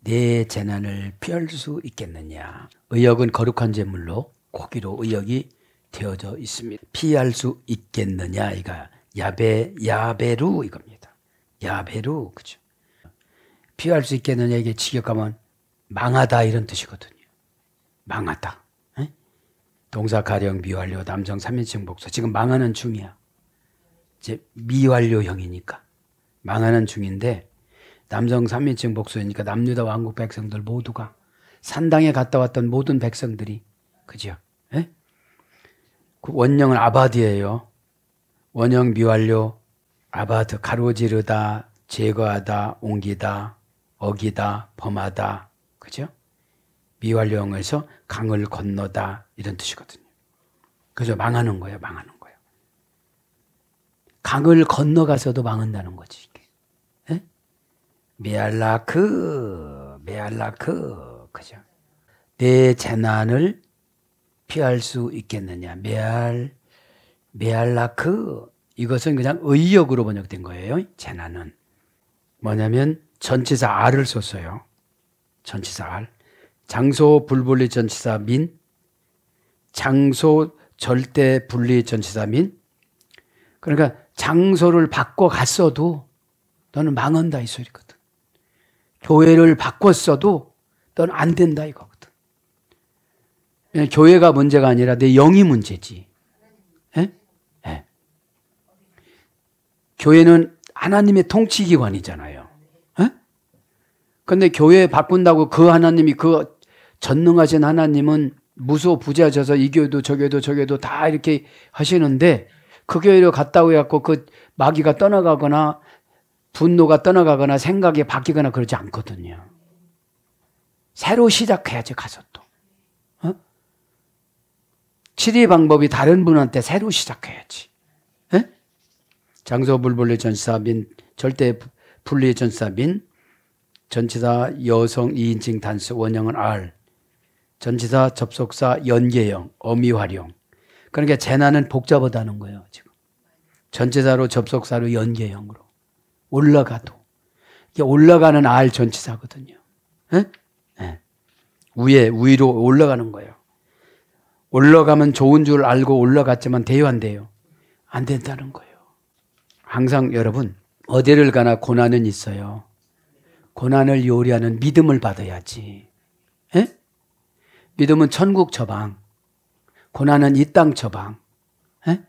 Speaker 2: 내 재난을 피할 수 있겠느냐? 의역은 거룩한 제물로 고기로 의역이 되어져 있습니다. 피할 수 있겠느냐? 이가 야베루 이겁니다. 야베루. 그죠? 피할 수 있겠느냐? 이게 직역하면 망하다 이런 뜻이거든요. 망하다. 에? 동사 가령 미완료 남성 3인칭 복수. 지금 망하는 중이야. 이제 미완료형이니까 망하는 중인데 남성 3인칭 복수이니까 남유다 왕국 백성들 모두가 산당에 갔다 왔던 모든 백성들이 그죠? 에? 그 원형은 아바드예요. 원형 미완료 아바드 가로지르다 제거하다 옮기다 어기다 범하다 그죠? 미완료형에서 강을 건너다 이런 뜻이거든요. 그죠? 망하는 거예요. 망하는 거예요. 강을 건너가서도 망한다는 거지. 예? 메알라크 그죠? 내 재난을 피할 수 있겠느냐? 메알라크 이것은 그냥 의역으로 번역된 거예요. 재난은 뭐냐면 전치사 알을 썼어요. 전치사 알. 장소 불분리 전치사 민, 장소 절대 분리 전치사 민. 그러니까 장소를 바꿔 갔어도 너는 망한다 이 소리거든. 교회를 바꿨어도 너는 안 된다 이거거든. 교회가 문제가 아니라 내 영이 문제지. 예? 예. 교회는 하나님의 통치기관이잖아요. 근데 교회 바꾼다고 그 하나님이 그 전능하신 하나님은 무소 부자져서 이 교회도 저 교회도 저 교회도 다 이렇게 하시는데 그 교회로 갔다고 해갖고 그 마귀가 떠나가거나 분노가 떠나가거나 생각이 바뀌거나 그러지 않거든요. 새로 시작해야지 가서 또. 치리 방법이 다른 분한테 새로 시작해야지. 에? 장소 불분리 전치사 민 절대 분리 전치사 민 전치사 여성 2인칭 단수 원형은 R 전치사 접속사 연계형 어미활용 그러니까 재난은 복잡하다는 거예요. 지금 전치사로 접속사로 연계형으로 올라가도 이게 올라가는 R 전치사거든요. 에? 네. 위로 올라가는 거예요. 올라가면 좋은 줄 알고 올라갔지만 돼요 안 돼요? 안 된다는 거예요. 항상 여러분 어디를 가나 고난은 있어요. 고난을 요리하는 믿음을 받아야지. 에? 믿음은 천국 처방, 고난은 이 땅 처방. 에?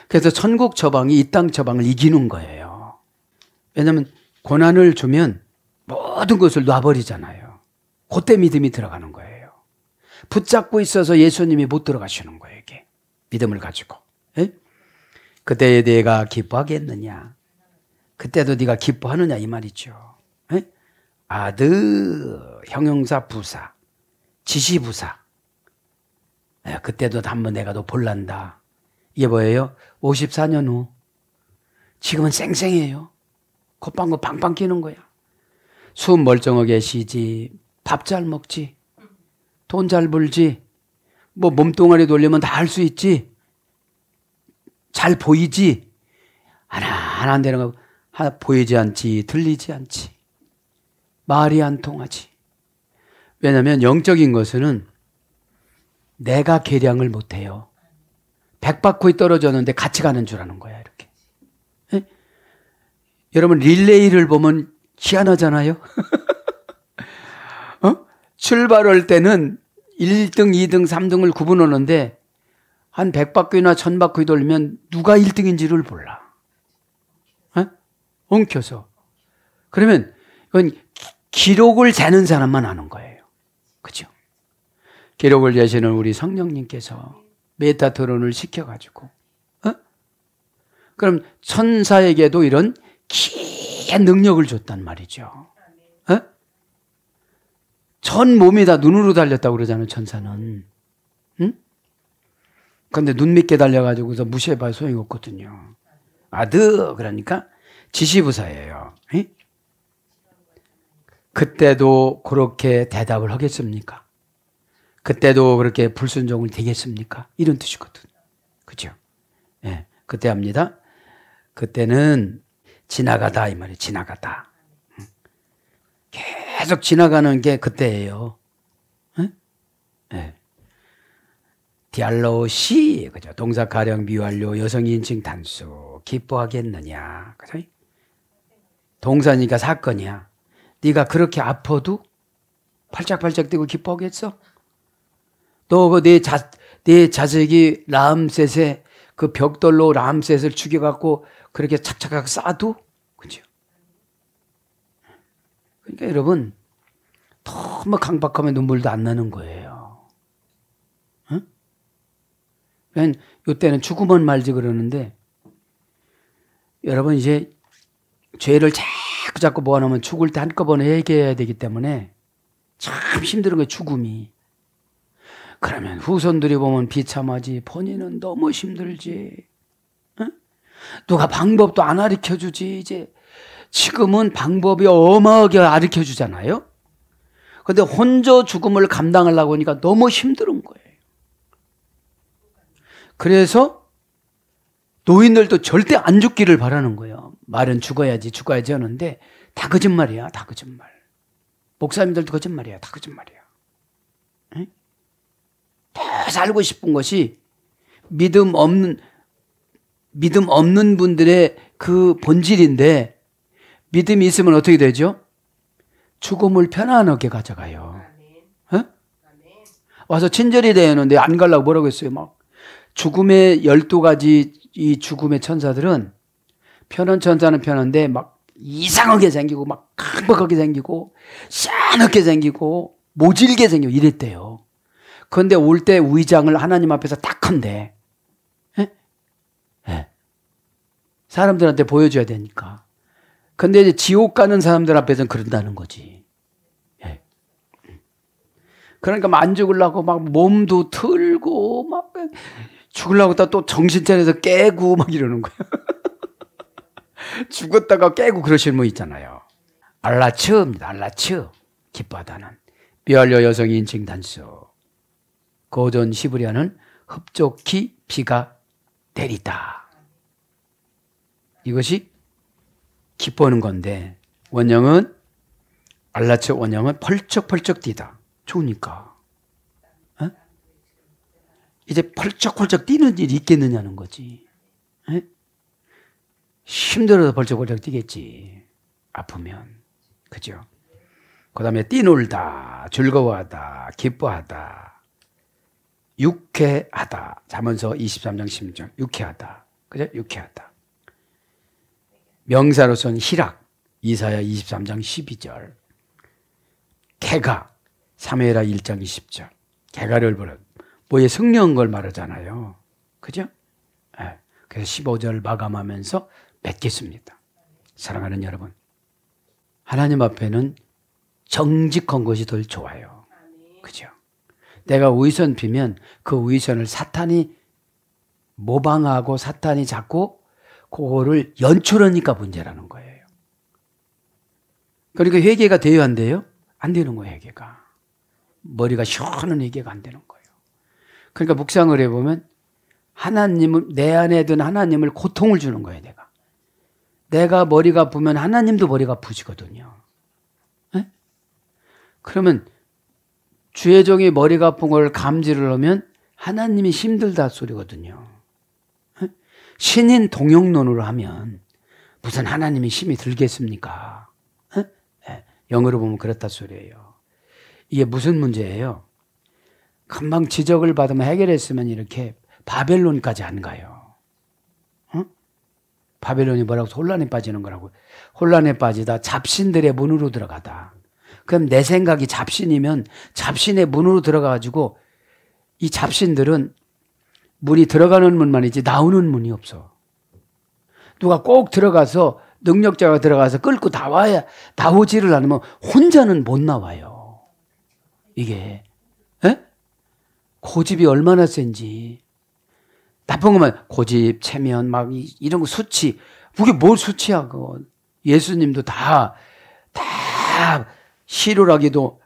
Speaker 2: 그래서 천국 처방이 이 땅 처방을 이기는 거예요. 왜냐하면 고난을 주면 모든 것을 놔버리잖아요. 그때 믿음이 들어가는 거예요. 붙잡고 있어서 예수님이 못 들어가시는 거예요. 이게 믿음을 가지고. 에? 그때에 내가 기뻐하겠느냐? 그때도 네가 기뻐하느냐 이 말이죠. 에? 아드 형용사 부사 지시부사 그때도 한번 내가 너 볼란다. 이게 뭐예요? 54년 후 지금은 쌩쌩해요. 콧방구 빵빵 끼는 거야. 숨 멀쩡하게 쉬지 밥 잘 먹지 돈 잘 벌지 뭐 몸뚱아리 돌리면 다 할 수 있지 잘 보이지 하나 안 되는 거 하나 보이지 않지 들리지 않지 말이 안 통하지. 왜냐하면 영적인 것은 내가 계량을 못해요. 백바퀴 떨어졌는데 같이 가는 줄 아는 거야 이렇게. 에? 여러분 릴레이를 보면 희한하잖아요. 출발할 때는 1등, 2등, 3등을 구분하는데 한 100바퀴나 1000바퀴 돌면 누가 1등인지를 몰라. 엉켜서. 그러면 이건 기록을 재는 사람만 아는 거예요. 그죠? 기록을 내시는 우리 성령님께서 메타트론을 시켜가지고, 그럼 천사에게도 이런 귀한 능력을 줬단 말이죠. 전 몸이 다 눈으로 달렸다고 그러잖아요, 천사는. 그런데 눈 밑에 달려가지고서 무시해봐야 소용이 없거든요. 그러니까 지시부사예요. 그때도 그렇게 대답을 하겠습니까? 그때도 그렇게 불순종을 되겠습니까? 이런 뜻이거든요. 그죠? 예, 그때 합니다. 그때는 지나가다, 이 말이에요. 지나가다. 계속 지나가는 게 그때예요. 예. 디알로시, 그죠? 동사 가령 미완료, 여성 인칭 단수, 기뻐하겠느냐, 그죠? 동사니까 사건이야. 네가 그렇게 아파도 팔짝팔짝 뛰고 기뻐하겠어? 너 내 자식이 라암셋의 그 벽돌로 라암셋을 죽여갖고 그렇게 착착하게 쏴도, 그죠? 그러니까 여러분, 너무 강박하면 눈물도 안 나는 거예요. 이때는 죽으면 말지 그러는데, 여러분 이제 죄를 자꾸 모아놓으면 죽을 때 한꺼번에 회개해야 되기 때문에 참 힘든 거예요, 죽음이. 그러면 후손들이 보면 비참하지, 본인은 너무 힘들지. 누가 방법도 안 가르쳐주지. 이제 지금은 방법이 어마하게 가르쳐주잖아요. 그런데 혼자 죽음을 감당하려고 하니까 너무 힘든 거예요. 그래서 노인들도 절대 안 죽기를 바라는 거예요. 말은 죽어야지 하는데 다 거짓말이야. 다 거짓말. 목사님들도 거짓말이야. 다 거짓말이야. 더 살고 싶은 것이 믿음 없는 분들의 그 본질인데, 믿음이 있으면 어떻게 되죠? 죽음을 편안하게 가져가요. 와서 친절히 대하는데 안 가려고 뭐라고 했어요? 막 죽음의 12가지 이 죽음의 천사들은 편한 천사는 편한데 막 이상하게 생기고 막 강박하게 생기고 싸납게 생기고 모질게 생기고 이랬대요. 그런데 올 때 위장을 하나님 앞에서 딱 한대. 사람들한테 보여줘야 되니까. 근데 이제 지옥 가는 사람들 앞에서는 그런다는 거지. 그러니까 안 죽으려고 막 몸도 틀고 막 죽으려고 또 정신 차려서 깨고 막 이러는 거예요. 죽었다가 깨고 그러시는 분 있잖아요. 알라츠입니다. 알라츠. 기뻐하다는. 미완료 여성 인칭 단수. 고전 히브리어는 흡족히 비가 내리다. 이것이 기뻐하는 건데, 원형은 알라츠 원형은 펄쩍펄쩍 뛰다. 좋으니까. 이제 펄쩍펄쩍 뛰는 일이 있겠느냐는 거지. 힘들어서 펄쩍펄쩍 뛰겠지. 아프면. 그죠? 그 다음에 뛰놀다, 즐거워하다, 기뻐하다, 유쾌하다. 잠언서 23장 16절. 유쾌하다. 그죠? 유쾌하다. 명사로서는 희락. 이사야 23장 12절. 개가. 사무엘하 1장 20절. 개가를 보라. 뭐에 승리한 걸 말하잖아요. 그죠? 네. 그래서 15절 마감하면서 맺겠습니다. 사랑하는 여러분. 하나님 앞에는 정직한 것이 더 좋아요. 그죠? 내가 위선 피면 그 위선을 사탄이 모방하고 사탄이 자꾸 그거를 연출하니까 문제라는 거예요. 그러니까 회개가 돼요, 안 돼요? 안 되는 거예요, 회개가. 머리가 시원한 회개가 안 되는 거예요. 그러니까 묵상을 해보면 하나님은, 내 안에 든 하나님을 고통을 주는 거예요, 내가. 내가 머리가 아프면 하나님도 머리가 아프시거든요. 네? 그러면 주의 종이 머리가 아픈 걸 감지를 하면 하나님이 힘들다 소리거든요. 신인 동용론으로 하면 무슨 하나님이 힘이 들겠습니까? 영어로 보면 그렇다 소리예요. 이게 무슨 문제예요? 금방 지적을 받으면 해결했으면 이렇게 바벨론까지 안 가요. 바벨론이 뭐라고 혼란에 빠지는 거라고. 혼란에 빠지다 잡신들의 문으로 들어가다. 그럼 내 생각이 잡신이면 잡신의 문으로 들어가가지고 이 잡신들은 문이 들어가는 문만 있지 나오는 문이 없어. 누가 꼭 들어가서 능력자가 들어가서 끌고 나오지를 않으면 혼자는 못 나와요. 이게 에? 고집이 얼마나 센지. 나쁜 것만 고집, 체면 막 이런 거 수치. 그게 뭘 수치야 그거. 예수님도 다 희로라기도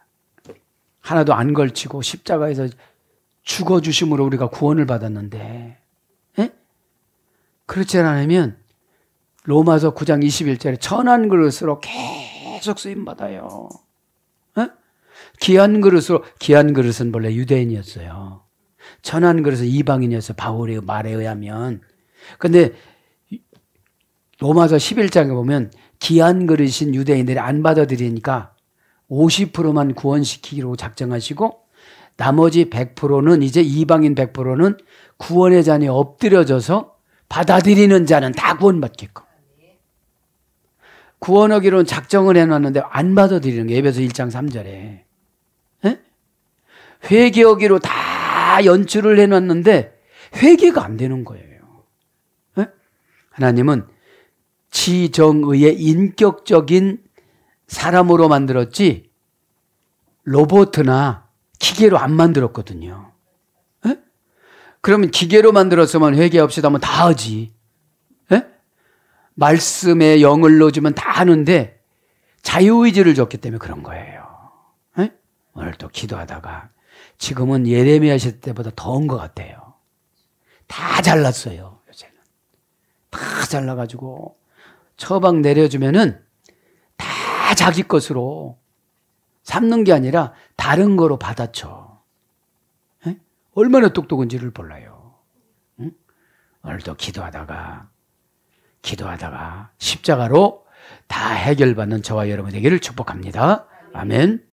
Speaker 2: 하나도 안 걸치고 십자가에서 죽어주심으로 우리가 구원을 받았는데 에? 그렇지 않으면 로마서 9장 21절에 천한 그릇으로 계속 쓰임받아요. 에? 귀한 그릇은 원래 유대인이었어요. 천한 그릇은 이방인이었어요. 바울의 말에 의하면. 근데 로마서 11장에 보면 귀한 그릇인 유대인들이 안 받아들이니까 50%만 구원시키기로 작정하시고 나머지 100%는 이제 이방인 100%는 구원의 잔에 엎드려져서 받아들이는 자는 다 구원받게끔. 구원하기로는 작정을 해놨는데 안 받아들이는 게 에베소 1장 3절에. 에? 회개하기로 다 연출을 해놨는데 회개가 안 되는 거예요. 에? 하나님은 지정의의 인격적인 사람으로 만들었지 로봇이나 기계로 안 만들었거든요. 에? 그러면 기계로 만들었으면 회개 없이 하면 다 하지. 에? 말씀에 영을 넣어주면 다 하는데 자유의지를 줬기 때문에 그런 거예요. 에? 오늘 또 기도하다가 지금은 예레미야 시대 때보다 더운 것 같아요. 다 잘랐어요. 요새는. 다 잘라가지고 처방 내려주면은 다 자기 것으로 삼는 게 아니라 다른 거로 받아쳐. 에? 얼마나 똑똑한지를 몰라요. 응? 오늘도 기도하다가 십자가로 다 해결받는 저와 여러분 되기를 축복합니다. 아멘.